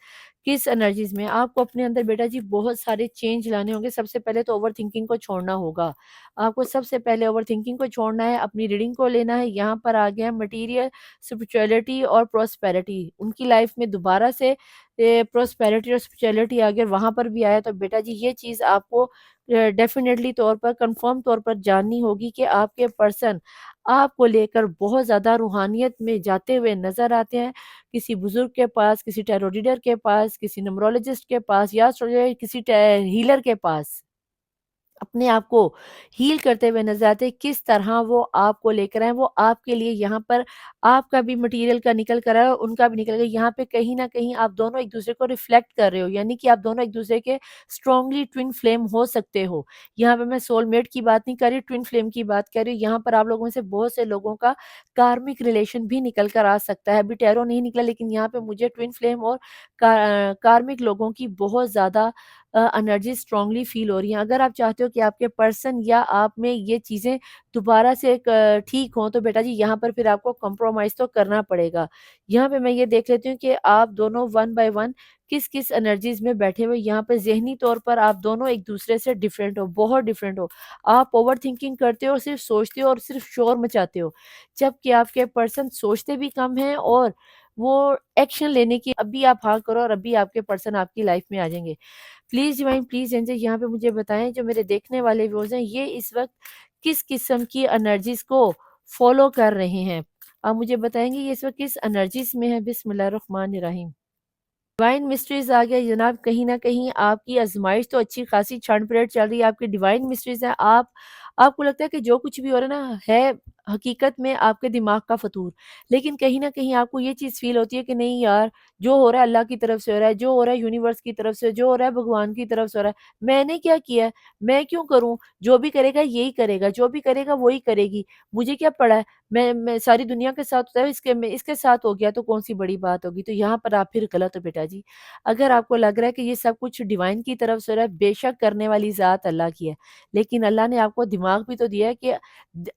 किस एनर्जीज़ में हैं? आपको अपने अंदर बेटा जी बहुत सारे चेंज लाने होंगे। सबसे पहले तो ओवरथिंकिंग को छोड़ना होगा। आपको सबसे पहले ओवरथिंकिंग को छोड़ना है, अपनी रीडिंग को लेना है। यहाँ पर आ गया मटीरियल, स्पिरिचुअलिटी और प्रॉस्पेरिटी। उनकी लाइफ में दोबारा से प्रॉस्पेरिटी और स्पिरिचुअलिटी आ गया, वहाँ पर भी आया, तो बेटा जी ये चीज़ आपको डेफ़िनेटली तौर पर कन्फर्म तौर पर जाननी होगी कि आपके पर्सन आपको लेकर बहुत ज़्यादा रूहानियत में जाते हुए नज़र आते हैं। किसी बुज़ुर्ग के पास, किसी टैरो रीडर के पास, किसी न्यूमरोलॉजिस्ट के पास, या किसी हीलर के पास अपने आप को हील करते हुए नज़र आते हैं। किस तरह वो आपको लेकर आए, वो आपके लिए यहाँ पर आपका भी मटीरियल का निकल कर आया और उनका भी निकल गया। यहाँ पे कहीं न कहीं आप दोनों एक-दूसरे को रिफ्लेक्ट कर रहे हो, यानी कि आप दोनों एक-दूसरे के स्ट्रॉन्गली ट्विन फ्लेम हो सकते हो। यहाँ पे मैं सोलमेट की बात नहीं कर रही, ट्विन फ्लेम की बात कर रही हूँ। यहाँ पर आप लोगों में से बहुत से लोगों का कार्मिक रिलेशन भी निकल कर आ सकता है। अभी टैरो नहीं निकला, लेकिन यहाँ पे मुझे ट्विन फ्लेम और कार्मिक लोगों की बहुत ज़्यादा एनर्जी स्ट्रांगली फ़ील हो रही हैं। अगर आप चाहते हो कि आपके पर्सन या आप में ये चीज़ें दोबारा से ठीक हों, तो बेटा जी यहाँ पर फिर आपको कॉम्प्रोमाइज़ तो करना पड़ेगा। यहाँ पे मैं ये देख लेती हूँ कि आप दोनों वन बाय वन किस-किस एनर्जीज़ में बैठे हुए, यहाँ पे ज़हनी तौर पर आप दोनों एक-दूसरे से डिफरेंट हो, बहुत डिफरेंट हो। आप ओवरथिंकिंग करते हो और सिर्फ़ सोचते हो और सिर्फ़ शोर मचाते हो, जबकि आपके पर्सन सोचते भी कम हैं और वो एक्शन लेने की अभी आप हाँ करो और अभी आपके पर्सन आपकी लाइफ़ में आ जाएँगे। प्लीज़ डिवाइन, प्लीज़ एंजल यहाँ पे मुझे बताएँ, जो मेरे देखने वाले व्यूअर्स हैं, ये इस वक़्त किस किस्म की एनर्जीज़ को फ़ॉलो कर रहे हैं? आप मुझे बताएँगे ये इस वक़्त किस एनर्जीज़ में है? बिस्मिल्लाहिर्रहमानिर्रहीम। डिवाइन मिस्ट्रीज़ आ गया जनाब। कहीं न कहीं आपकी आज़माइश तो अच्छी खासी क्षण परेड चल रही है, आपकी डिवाइन मिस्ट्रीज़ है। आपको लगता है कि जो कुछ भी हो रहा है ना, है हकीकत में आपके दिमाग का फ़तूर। लेकिन कहीं न कहीं आपको ये चीज़ फ़ील होती है कि नहीं यार, जो हो रहा है अल्लाह की तरफ से हो रहा है, जो हो रहा है यूनिवर्स की तरफ से, जो हो रहा है भगवान की तरफ से हो रहा है। मैंने क्या किया है? मैं क्यों करूँ? जो भी करेगा यही करेगा, जो भी करेगा वो ही करेगी। मुझे क्या पड़ा है? मैं सारी दुनिया के साथ होता है, इसके साथ हो गया तो कौन-सी बड़ी बात होगी। तो यहाँ पर आप फिर गलत हो बेटा जी। अगर आपको लग रहा है कि ये सब कुछ डिवाइन की तरफ से हो रहा है, बेशक करने वाली ज़ात अल्लाह की है। लेकिन अल्लाह ने आपको दिमाग भी तो दिया है कि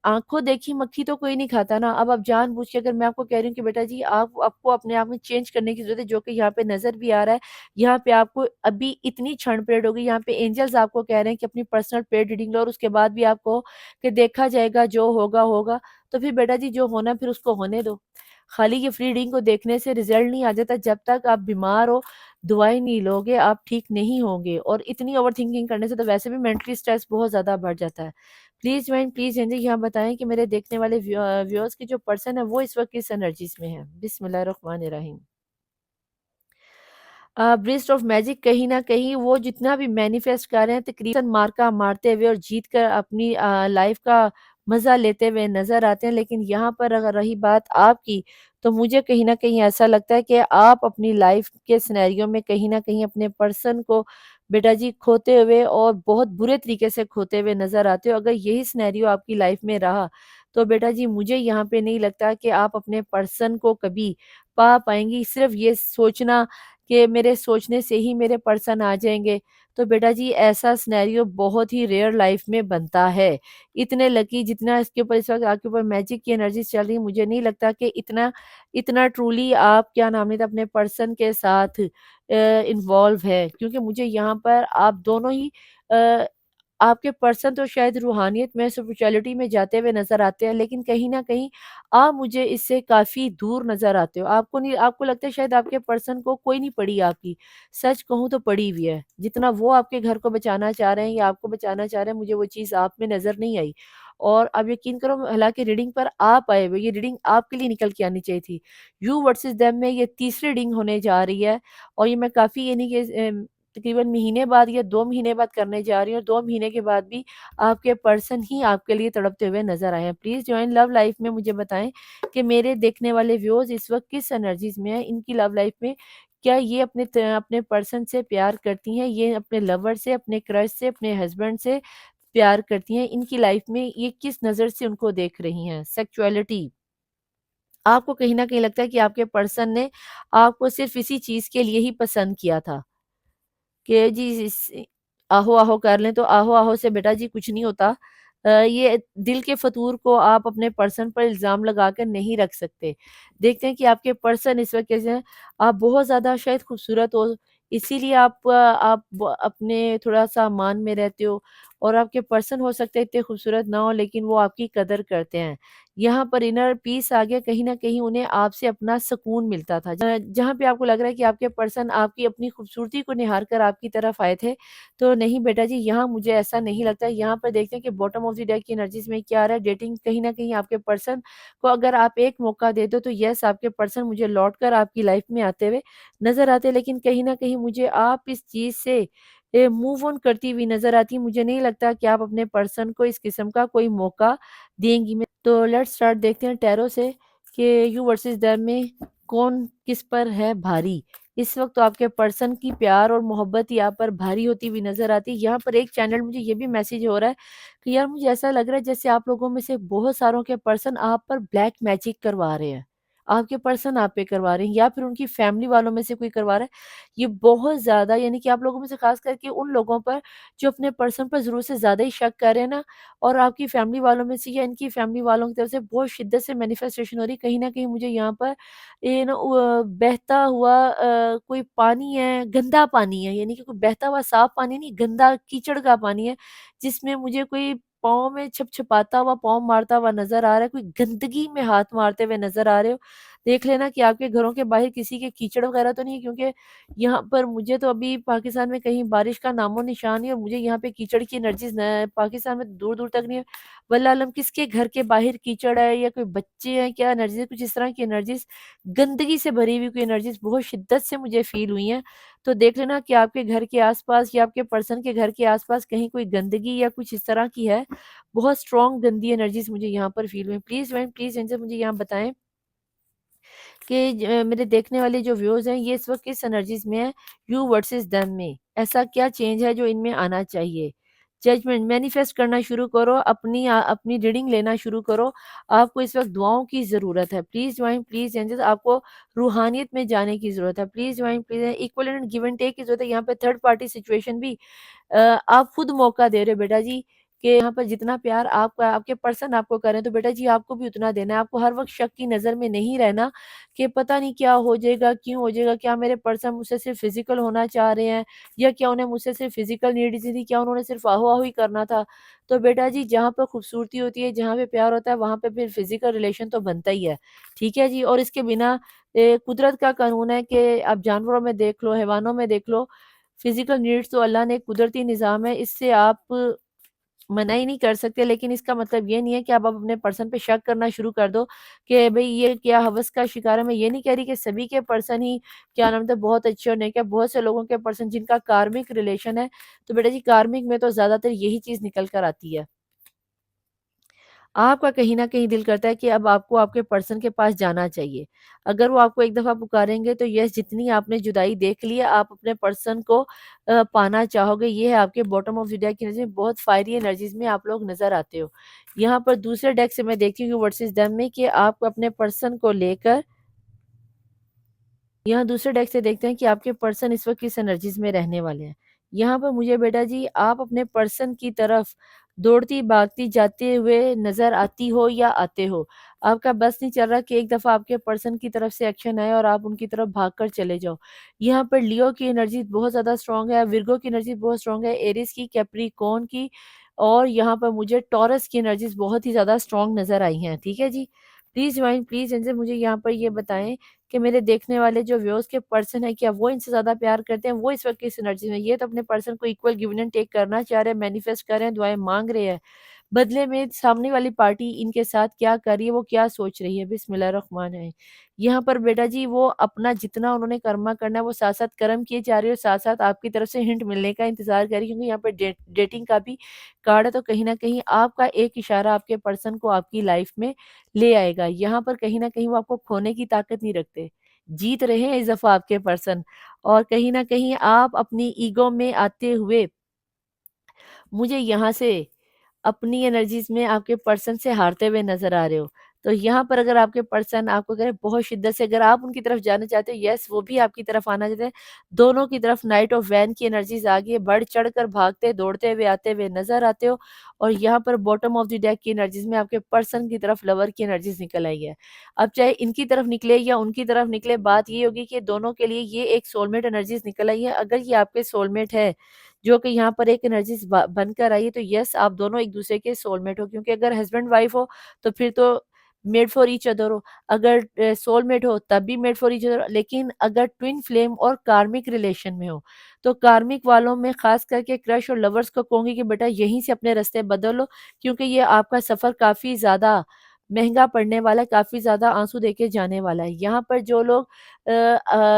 आँखों देखी मक्खी तो कोई नहीं खाता ना। अब आप जानबूझ के, अगर मैं आपको कह रही हूँ कि बेटा जी आप आपको अपने आप में चेंज करने की ज़रूरत है, जो कि यहाँ पे नज़र भी आ रहा है। यहाँ पे आपको अभी इतनी क्षण परेड होगी, यहाँ पे एंजल्स आपको कह रहे हैं कि अपनी पर्सनल पेड रीडिंग लो और उसके बाद भी आप कहो कि देखा जाएगा, जो होगा, होगा। तो फिर बेटा जी जो होना है फिर उसको होने दो। खाली ये फ्री रीडिंग को देखने से रिज़ल्ट नहीं आ जाता। जब तक आप बीमार हो, दवाई नहीं लोगे, आप ठीक नहीं होंगे, और इतनी ओवरथिंकिंग करने से तो वैसे भी मेंटली स्ट्रेस बहुत ज़्यादा बढ़ जाता है। प्लीज़ मैम, प्लीज़ एंजल यहाँ बताएँ कि मेरे देखने वाले व्यूअर्स की जो पर्सन है वो इस वक़्त किस एनर्जीज़ में है? बिस्मिल्लाहिर्रहमानिर्रहीम। ब्रिस्ट ऑफ मैजिक, कहीं न कहीं वो जितना भी मैनिफेस्ट कर रहे हैं तकरीबन मार्का मारते हुए और जीत कर अपनी लाइफ़ का मज़ा लेते हुए नज़र आते हैं। लेकिन यहाँ पर अगर रही बात आपकी, तो मुझे कहीं न कहीं ऐसा लगता है कि आप अपनी लाइफ़ के सिनेरियो में कहीं न कहीं अपने पर्सन को बेटा जी खोते हुए और बहुत बुरे तरीके से खोते हुए नज़र आते हो। अगर यही सिनेरियो आपकी लाइफ़ में रहा, तो बेटा जी मुझे यहाँ पे नहीं लगता कि आप अपने पर्सन को कभी पा पाएँगी। सिर्फ़ ये सोचना कि मेरे सोचने से ही मेरे पर्सन आ जाएँगे, तो बेटा जी ऐसा सिनेरियो बहुत ही रेयर लाइफ़ में बनता है। इतने लकी जितना इसके ऊपर इस वक़्त आपके ऊपर मैजिक की एनर्जीज़ चल रही है, मुझे नहीं लगता कि इतना इतना ट्रूली आप क्या नाम लेते हैं अपने पर्सन के साथ इन्वॉल्व है। क्योंकि मुझे यहाँ पर आप दोनों ही अ, आपके पर्सन तो शायद रूहानियत में, स्पिरिचुअलिटी में जाते हुए नज़र आते हैं, लेकिन कहीं न कहीं आप मुझे इससे काफ़ी दूर नज़र आते हो। आपको नहीं, आपको लगता है शायद आपके पर्सन को कोई नहीं पड़ी आपकी। सच कहूँ तो पड़ी हुई है। जितना वो आपके घर को बचाना चाह रहे हैं या आपको बचाना चाह रहे हैं, मुझे वो चीज़ आप में नज़र नहीं आई। और आप यकीन करो, हालाँकि रीडिंग पर आप आए हुए, ये रीडिंग आपके लिए निकल के आनी चाहिए थी। यू वर्सेस देम में ये तीसरी रीडिंग होने जा रही है, और ये मैं काफ़ी यानी कि तकरीबन महीने बाद या 2 महीने बाद करने जा रही हूँ, और 2 महीने के बाद भी आपके पर्सन ही आपके लिए तड़पते हुए नज़र आए हैं। प्लीज़ जॉइन लव लाइफ़ में मुझे बताएँ कि मेरे देखने वाले व्यूअर्स इस वक़्त किस एनर्जीज़ में हैं, इनकी लव लाइफ़ में क्या ये अपने पर्सन से प्यार करती हैं, ये अपने लवर से, अपने क्रश से, अपने हस्बैंड से प्यार करती हैं, इनकी लाइफ़ में ये किस नज़र से उनको देख रही हैं? सेक्सुअलिटी, आपको कहीं न कहीं लगता है कि आपके पर्सन ने आपको सिर्फ़ इसी चीज़ के लिए ही पसंद किया था। कि जी आहो, आहो कर लें, तो आहो, आहो से बेटा जी कुछ नहीं होता। ये दिल के फ़तूर को आप अपने पर्सन पर इल्ज़ाम लगाकर नहीं रख सकते। देखते हैं कि आपके पर्सन इस वक़्त कैसे हैं। आप बहुत ज़्यादा शायद खूबसूरत हो, इसीलिए आप अपने थोड़ा-सा मान में रहते हो, और आपके पर्सन हो सकते हैं इतने खूबसूरत ना हो, लेकिन वो आपकी कदर करते हैं। यहाँ पर इनर पीस आ गया, कहीं न कहीं उन्हें आपसे अपना सुकून मिलता था। जहाँ पे आपको लग रहा है कि आपके पर्सन आपकी अपनी खूबसूरती को निहार कर आपकी तरफ आए थे, तो नहीं बेटा जी, यहाँ मुझे ऐसा नहीं लगता है। यहाँ पर देखते हैं कि बॉटम ऑफ द डेक की एनर्जीज़ में क्या आ रहा है। डेटिंग, कहीं न कहीं आपके पर्सन को अगर आप एक मौका दे दो, तो येस आपके पर्सन मुझे लौट कर आपकी लाइफ़ में आते हुए नज़र आते हैं। लेकिन कहीं न कहीं मुझे आप इस चीज़ से मूव ऑन करती हुई नज़र आती हैं। मुझे नहीं लगता कि आप अपने पर्सन को इस किस्म का कोई मौका देंगी। तो लेट्स स्टार्ट, देखते हैं टैरो से कि यू वर्सेस देम में कौन किस पर है भारी। इस वक़्त तो आपके पर्सन की प्यार और मोहब्बत यहाँ पर भारी होती हुई नज़र आती है। यहाँ पर एक चैनल मुझे ये भी मैसेज हो रहा है कि यार मुझे ऐसा लग रहा है जैसे आप लोगों में से बहुत सारों के पर्सन आप पर ब्लैक मैजिक करवा रहे हैं। आपके पर्सन आप पे करवा रहे हैं या फिर उनकी फैमिली वालों में से कोई करवा रहा है। ये बहुत ज़्यादा यानी कि आप लोगों में से ख़ास करके उन लोगों पर जो अपने पर्सन पर ज़रूरत से ज़्यादा ही शक कर रहे हैं ना, और आपकी फैमिली वालों में से या इनकी फैमिली वालों की तरफ से बहुत शिद्दत से मैनिफेस्टेशन हो रही है। कहीं न कहीं मुझे यहाँ पर ये ना बहता हुआ कोई पानी है, गंदा पानी है, यानी कि कोई बहता हुआ साफ पानी नहीं, गंदा कीचड़ का पानी है, जिसमें मुझे कोई पाँव में छपछपाता हुआ, पाँव मारता हुआ नज़र आ रहा है, कोई गंदगी में हाथ मारते हुए नज़र आ रहे हो। देख लेना कि आपके घरों के बाहर किसी के कीचड़ वगैरह तो नहीं है, क्योंकि यहाँ पर मुझे तो अभी पाकिस्तान में कहीं बारिश का नामो-निशान नहीं है और मुझे यहाँ पे कीचड़ की एनर्जीज़ न पाकिस्तान में दूर-दूर तक नहीं है। वल्लाह आलम किसके घर के बाहर कीचड़ है या कोई बच्चे हैं, क्या एनर्जी है, कुछ इस तरह की एनर्जीज़, गंदगी से भरी हुई कोई एनर्जीज़ बहुत शिद्दत से मुझे फ़ील हुई हैं। तो देख लेना कि आपके घर के आस-पास या आपके पर्सन के घर के आस-पास कहीं कोई गंदगी या कुछ इस तरह की है। बहुत स्ट्रॉन्ग गंदी एनर्जीज़ मुझे यहाँ पर फ़ील हुई। प्लीज़ मैम प्लीज़ इनसे मुझे यहाँ बताएँ कि मेरे देखने वाले जो व्यूअर्स हैं ये इस वक़्त किस एनर्जीज़ में हैं, यू वर्सेस देम में। ऐसा क्या चेंज है जो इनमें आना चाहिए? जजमेंट मैनिफेस्ट करना शुरू करो, अपनी रीडिंग लेना शुरू करो। आपको इस वक़्त दुआओं की ज़रूरत है। प्लीज़ ज्वाइन प्लीज़ एंजल्स, आपको रूहानियत में जाने की ज़रूरत है। Please join please, equal and give and take की ज़रूरत है। यहाँ पे थर्ड पार्टी सिचुएशन भी आप खुद मौका दे रहे हो बेटा जी, कि यहाँ पर जितना प्यार आपका आपके पर्सन आपको कर रहे हैं, तो बेटा जी आपको भी उतना देना है। आपको हर वक़्त शक की नज़र में नहीं रहना कि पता नहीं क्या हो जाएगा, क्यों हो जाएगा, क्या मेरे पर्सन मुझसे सिर्फ़ फ़िज़िकल होना चाह रहे हैं या क्या उन्हें मुझसे सिर्फ़ फ़िज़िकल नीड्स ही थी, क्या उन्होंने सिर्फ़ आहो-आहो ही करना था। तो बेटा जी जहाँ पर खूबसूरती होती है, जहाँ पे प्यार होता है, वहाँ पे फिर फ़िज़िकल रिलेशन तो बनता ही है। ठीक है जी? और इसके बिना कुदरत का कानून है कि आप जानवरों में देख लो, हैवानों में देख लो, फिज़िकल नीड्स तो अल्लाह ने कुदरती निज़ाम है, इससे आप मना ही नहीं कर सकते, लेकिन इसका मतलब ये नहीं है कि आप अब अपने पर्सन पे शक करना शुरू कर दो कि भई ये क्या हवस का शिकार है। मैं ये नहीं कह रही कि सभी के पर्सन ही क्या नाम था बहुत अच्छे और नेक है, बहुत से लोगों के पर्सन जिनका कार्मिक रिलेशन है, तो बेटा जी कार्मिक में तो ज़्यादातर यही चीज़ निकल कर आती है। आपका कहीं न कहीं दिल करता है कि अब आपको आपके पर्सन के पास जाना चाहिए। अगर वो आपको एक दफ़ा पुकारेंगे तो येस जितनी आपने जुदाई देख ली है, आप अपने पर्सन को पाना चाहोगे। ये है आपके बॉटम ऑफ द डेक की एनर्जी, बहुत फायरी एनर्जीज़ में आप लोग नज़र आते हो। यहाँ पर दूसरे डेक से मैं देखती हूँ वर्सेस देम में कि आप अपने पर्सन को लेकर यहाँ दूसरे डेक से देखते हैं कि आपके पर्सन इस वक़्त किस एनर्जीज़ में रहने वाले हैं। यहाँ पर मुझे बेटा जी आप अपने पर्सन की तरफ दौड़ती भागती जाते हुए नज़र आती हो या आते हो। आपका बस नहीं चल रहा कि एक दफ़ा आपके पर्सन की तरफ से एक्शन आए और आप उनकी तरफ भागकर चले जाओ। यहाँ पर लियो की एनर्जी बहुत ज़्यादा स्ट्रॉन्ग है, विर्गो की एनर्जी बहुत स्ट्रॉन्ग है, एरीज़ की, कैप्रिकॉर्न की, और यहाँ पर मुझे टॉरस की एनर्जीज़ बहुत ही ज़्यादा स्ट्रॉन्ग नज़र आई हैं। ठीक है जी? प्लीज़ ज्वाइन प्लीज़ इनसे मुझे यहाँ पर ये बताएँ कि मेरे देखने वाले जो व्यूअर्स के पर्सन हैं, क्या वो इनसे ज़्यादा प्यार करते हैं? वो इस वक़्त किस एनर्जी में, ये तो अपने पर्सन को इक्वल गिव एंड टेक करना चाह रहे हैं, मैनिफेस्ट कर रहे हैं, दुआएँ माँग रहे हैं। बदले में सामने वाली पार्टी इनके साथ क्या कर रही है, वो क्या सोच रही है? बिस्मिल्लाहिर्रहमानिर्रहीम। यहाँ पर बेटा जी वो अपना जितना उन्होंने कर्मा करना है, वो साथ-साथ कर्म किए जा रही है और साथ-साथ आपकी तरफ से हिंट मिलने का इंतज़ार कर रही है, क्योंकि यहाँ पे डेटिंग का भी कार्ड है, तो कहीं न कहीं आपका एक इशारा आपके पर्सन को आपकी लाइफ़ में ले आएगा। यहाँ पर कहीं न कहीं वो आपको खोने की ताकत नहीं रखते। जीत रहे हैं इस दफ़ा आपके पर्सन, और कहीं न कहीं आप अपनी ईगो में आते हुए मुझे यहाँ से अपनी एनर्जीज़ में आपके पर्सन से हारते हुए नज़र आ रहे हो। तो यहाँ पर अगर आपके पर्सन आपको कह रहे हैं बहुत शिद्दत से, अगर आप उनकी तरफ जाना चाहते हो, येस वो भी आपकी तरफ आना चाहते हैं। दोनों की तरफ नाइट ऑफ वैन की एनर्जीज़ आ गई है, बढ़-चढ़ कर भागते, दौड़ते हुए, आते हुए नज़र आते हो, और यहाँ पर बॉटम ऑफ द डेक की एनर्जीज़ में आपके पर्सन की तरफ लवर की एनर्जीज़ निकल आई है। अब चाहे इनकी तरफ निकले या उनकी तरफ निकले, बात ये होगी कि दोनों के लिए ये एक सोलमेट एनर्जीज़ निकल आई है। अगर ये आपके सोलमेट है, जो कि यहाँ पर एक एनर्जीज़ ब बनकर आई है, तो येस आप दोनों एक-दूसरे के सोलमेट हो, क्योंकि अगर हस्बैंड-वाइफ हो तो फिर तो मेड फॉर ईच अदर हो। अगर सोलमेट हो तब भी मेड फॉर ईच अदर हो। लेकिन अगर ट्विन फ्लेम और कार्मिक रिलेशन में हो, तो कार्मिक वालों में ख़ास करके क्रश और लवर्स को कहूँगी कि बेटा यहीं से अपने रास्ते बदलो, क्योंकि ये आपका सफ़र काफ़ी ज़्यादा महँगा पड़ने वाला है, काफ़ी ज़्यादा आँसू दे के जाने वाला है। यहाँ पर जो लोग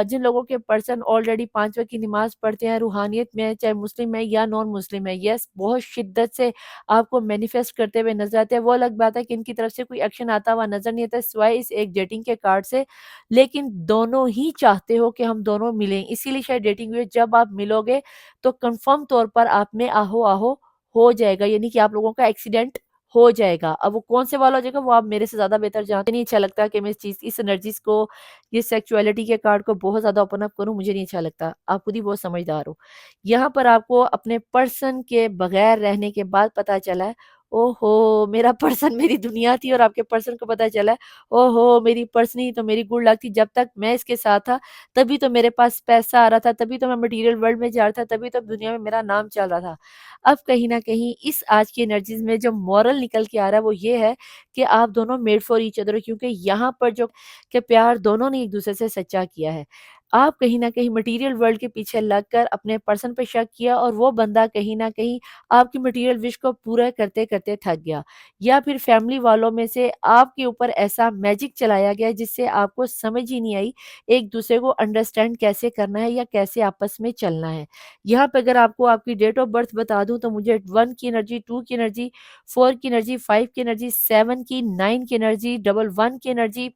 जिन लोगों के पर्सन ऑलरेडी 5 वक़्त की नमाज़ पढ़ते हैं, रूहानियत में है, चाहे मुस्लिम है या नॉन मुस्लिम है, येस बहुत शिद्दत से आपको मैनिफेस्ट करते हुए नज़र आते हैं। वो अलग बात है कि इनकी तरफ से कोई एक्शन आता हुआ नज़र नहीं आता, सिवाय इस एक डेटिंग के कार्ड से। लेकिन दोनों ही चाहते हो कि हम दोनों मिलें, इसीलिए शायद डेटिंग हुई है। जब आप मिलोगे तो कन्फर्म तौर पर आप में आहो-आहो हो जाएगा, यानी कि आप लोगों का एक्सीडेंट हो जाएगा। अब वो कौन से वाला हो जाएगा वो आप मेरे से ज़्यादा बेहतर जानते, नहीं अच्छा लगता कि मैं इस एनर्जीज़ को, ये सेक्सुअलिटी के कार्ड को बहुत ज़्यादा ओपन अप करूँ, मुझे नहीं अच्छा लगता। आप खुद ही बहुत समझदार हो। यहाँ पर आपको अपने पर्सन के बगैर रहने के बाद पता चला है, ओहो! मेरा पर्सन मेरी दुनिया थी, और आपके पर्सन को पता चला है, ओहो! मेरी पर्सनी तो मेरी गुड लक थी, जब तक मैं इसके साथ था, तभी तो मेरे पास पैसा आ रहा था, तभी तो मैं मटीरियल वर्ल्ड में जा रहा था, तभी तो दुनिया में मेरा नाम चल रहा था। अब कहीं न कहीं इस आज की एनर्जीज़ में जो मोरल निकल के आ रहा है वो ये है कि आप दोनों मेड फॉर ईच अदर हो, क्योंकि यहाँ पर जो कि प्यार दोनों ने एक-दूसरे से सच्चा किया है। आप कहीं न कहीं मटीरियल वर्ल्ड के पीछे लगकर अपने पर्सन पे शक किया, और वो बंदा कहीं न कहीं आपकी मटीरियल विश को पूरा करते-करते थक गया। या फिर फैमिली वालों में से आपके ऊपर ऐसा मैजिक चलाया गया जिससे आपको समझ ही नहीं आई एक-दूसरे को अंडरस्टैंड कैसे करना है या कैसे आपस में चलना है। यहाँ पे अगर आपको आपकी डेट ऑफ बर्थ बता दूँ तो मुझे 1 की एनर्जी, 2 की एनर्जी, 4 की एनर्जी, 5 की एनर्जी, 7 की, 9 की एनर्जी, डबल 1 की एनर्जी,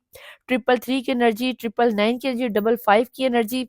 ट्रिपल 3 की एनर्जी, ट्रिपल 9 की एनर्जी, डबल 5 की एनर्जी,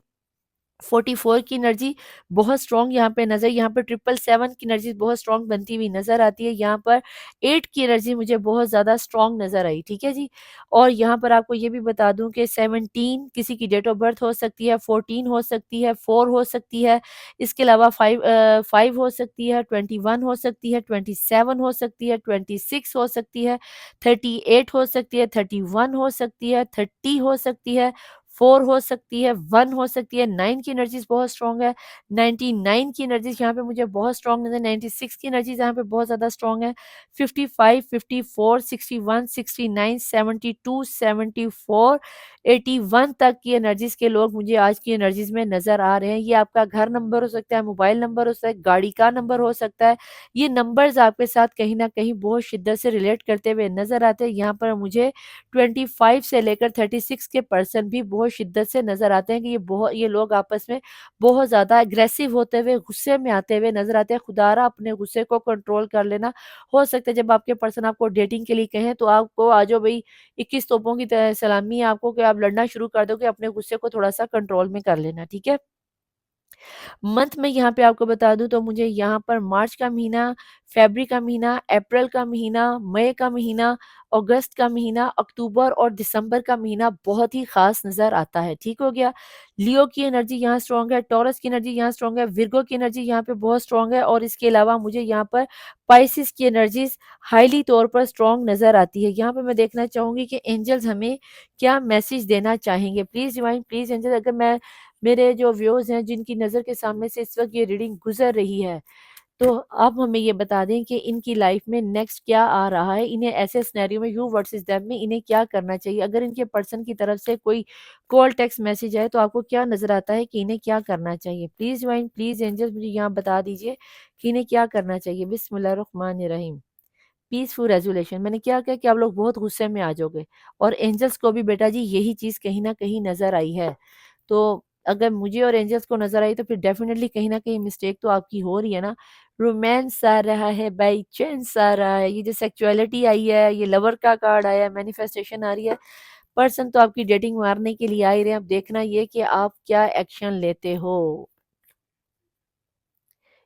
44 की एनर्जी बहुत स्ट्रॉन्ग यहाँ पे नज़र, यहाँ पर 777 की एनर्जी बहुत स्ट्रॉन्ग बनती हुई नज़र आती है। यहाँ पर 8 की एनर्जी मुझे बहुत ज़्यादा स्ट्रॉन्ग नज़र आई, ठीक है जी। और यहाँ पर आपको ये भी बता दूँ कि 17 किसी की डेट ऑफ बर्थ हो सकती है, 14 हो सकती है, 4 हो सकती है, इसके अलावा 5 हो सकती है, 21 हो सकती है, 27 हो सकती है, 26 हो सकती है, 38 हो सकती है, 31 हो सकती है, 30 हो सकती है, 4 हो सकती है, 1 हो सकती है, 9 की एनर्जीज़ बहुत स्ट्रॉन्ग है, 99 की एनर्जीज़ यहाँ पे मुझे बहुत स्ट्रॉन्ग नज़र, 96 की एनर्जीज़ यहाँ पे बहुत ज़्यादा स्ट्रॉन्ग है, 55, 54, 61, 69, 72, 74, 81 तक की एनर्जीज़ के लोग मुझे आज की एनर्जीज़ में नज़र आ रहे हैं। ये आपका घर नंबर हो सकता है, मोबाइल नंबर हो सकता है, गाड़ी का नंबर हो सकता है। ये नंबर्स आपके साथ कहीं न कहीं बहुत शिद्दत से रिलेट करते हुए नज़र आते हैं। यहाँ पर मुझे 25 से लेकर 36 के पर्सन भी बहुत शिद्दत से नज़र आते हैं कि ये लोग आपस में बहुत ज़्यादा एग्रेसिव होते हुए, गुस्से में आते हुए नज़र आते हैं। खुदारा अपने गुस्से को कंट्रोल कर लेना। हो सकता है जब आपके पर्सन आपको डेटिंग के लिए कहें तो आपको आ जाओ भई 21 तोपों की सलामी है आपको कि आप लड़ना शुरू कर दोगे, अपने गुस्से को थोड़ा-सा कंट्रोल में कर लेना, ठीक है? मंथ में यहाँ पे आपको बता दूँ तो मुझे यहाँ पर मार्च का महीना, फ़रवरी का महीना, अप्रैल का महीना, मई का महीना, अगस्त का महीना, अक्टूबर और दिसंबर का महीना बहुत ही ख़ास नज़र आता है, ठीक हो गया? लियो की एनर्जी यहाँ स्ट्रॉन्ग है, टॉरस की एनर्जी यहाँ स्ट्रॉन्ग है, विर्गो की एनर्जी यहाँ पे बहुत स्ट्रॉन्ग है, और इसके अलावा मुझे यहाँ पर पाइसेस की एनर्जीज़ हाईली तौर पर स्ट्रॉन्ग नज़र आती है। यहाँ पे मैं देखना चाहूँगी कि एंजल्स हमें क्या मैसेज देना चाहेंगे? प्लीज़ डिवाइन, प्लीज़ एंजल, अगर मैं, मेरे जो व्यूअर्स हैं जिनकी नज़र के सामने से इस वक़्त ये रीडिंग गुज़र रही है, तो आप हमें ये बता दें कि इनकी लाइफ़ में नेक्स्ट क्या आ रहा है? इन्हें ऐसे सिनेरियो में, यू वर्सेस देम में इन्हें क्या करना चाहिए? अगर इनके पर्सन की तरफ से कोई कॉल, टेक्स्ट मैसेज आए तो आपको क्या नज़र आता है कि इन्हें क्या करना चाहिए? प्लीज़ डिवाइन, प्लीज़ एंजल्स मुझे यहाँ बता दीजिए कि इन्हें क्या करना चाहिए? बिस्मिल्लाहिर्रहमानिर्रहीम। पीसफुल रेज़ोल्यूशन, मैंने क्या किया कि आप लोग बहुत गुस्से में आ जाओगे, और एंजल्स को भी बेटा जी यही चीज़ कहीं न कहीं नज़र आई है। तो अगर मुझे और एंजल्स को नज़र आई तो फिर डेफ़िनेटली कहीं न कहीं मिस्टेक तो आपकी हो रही है ना। रोमांस आ रहा है, बाय चांस आ रहा है, ये जो सेक्सुअलिटी आई है, ये लवर का कार्ड आया है, मैनिफेस्टेशन आ रही है। पर्सन तो आपकी डेटिंग मारने के लिए आ ही रहे हैं, अब देखना ये कि आप क्या एक्शन लेते हो।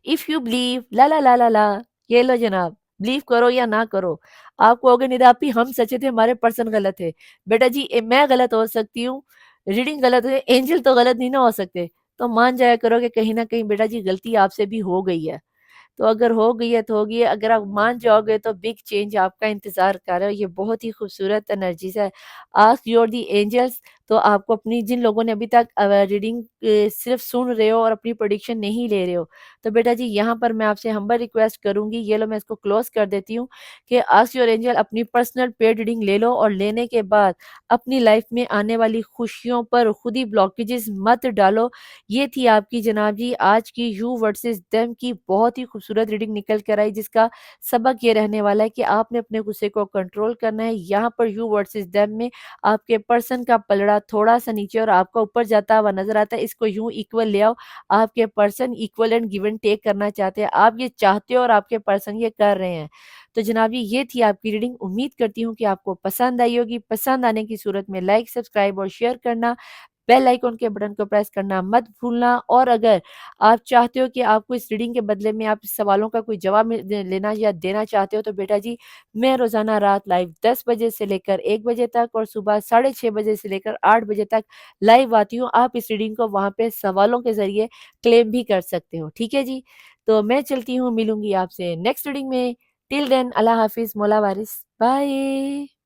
इफ यू बिलीव ला ला ला ला ला, ये लो जनाब, बिलीव करो या ना करो। आप कहोगे निरापी हम सचे थे, हमारे पर्सन गलत थे। बेटा जी मैं गलत हो सकती हूँ, रीडिंग गलत है, एंजल तो गलत नहीं ना हो सकते। तो मान जाया करो कि कहीं ना कहीं बेटा जी गलती आपसे भी हो गई है। तो अगर हो गई है तो हो गई है, अगर आप मान जाओगे तो बिग चेंज आपका इंतज़ार कर रहा है। ये बहुत ही खूबसूरत एनर्जीज़ है। आस्क योर दी एंजल्स, तो आपको अपनी, जिन लोगों ने अभी तक रीडिंग सिर्फ़ सुन रहे हो और अपनी प्रेडिक्शन नहीं ले रहे हो, तो बेटा जी यहाँ पर मैं आपसे हम्बल रिक्वेस्ट करूँगी, ये लो मैं इसको क्लोज़ कर देती हूँ कि आस्क योर एंजल अपनी पर्सनल पेड रीडिंग ले लो, और लेने के बाद अपनी लाइफ़ में आने वाली खुशियों पर खुद ही ब्लॉकेजेस मत डालो। ये थी आपकी जनाब जी आज की यू वर्सेस देम की बहुत ही खूबसूरत रीडिंग निकल कर आई, जिसका सबक ये रहने वाला है कि आपने अपने गुस्से को कंट्रोल करना है। यहाँ पर यू वर्सेस देम में आपके पर्सन का पलड़ा थोड़ा सा नीचे और आपका ऊपर जाता हुआ नजर आता है, इसको यूं इक्वल ले आओ। आपके person equal and give and take करना चाहते हैं, आप ये चाहते हो और आपके पर्सन ये कर रहे हैं। तो जनाब ये थी आपकी रीडिंग, उम्मीद करती हूँ कि आपको पसंद आई होगी। पसंद आने की सूरत में लाइक, सब्सक्राइब और शेयर करना बेल आइकन के बटन को प्रेस करना मत भूलना। और अगर आप चाहते हो कि आपको इस रीडिंग के बदले में आप सवालों का कोई जवाब लेना या देना चाहते हो, तो बेटा जी मैं रोज़ाना रात लाइव 10 बजे से लेकर 1 बजे तक और सुबह 6:30 बजे से लेकर 8 बजे तक लाइव आती हूँ। आप इस रीडिंग को वहाँ पे सवालों के ज़रिए क्लेम भी कर सकते हो। ठीक है जी? तो मैं चलती हूँ, मिलूँगी आपसे नेक्स्ट रीडिंग में। टिल देन अल्लाह हाफ़िज़, मौला वारिस, बाय।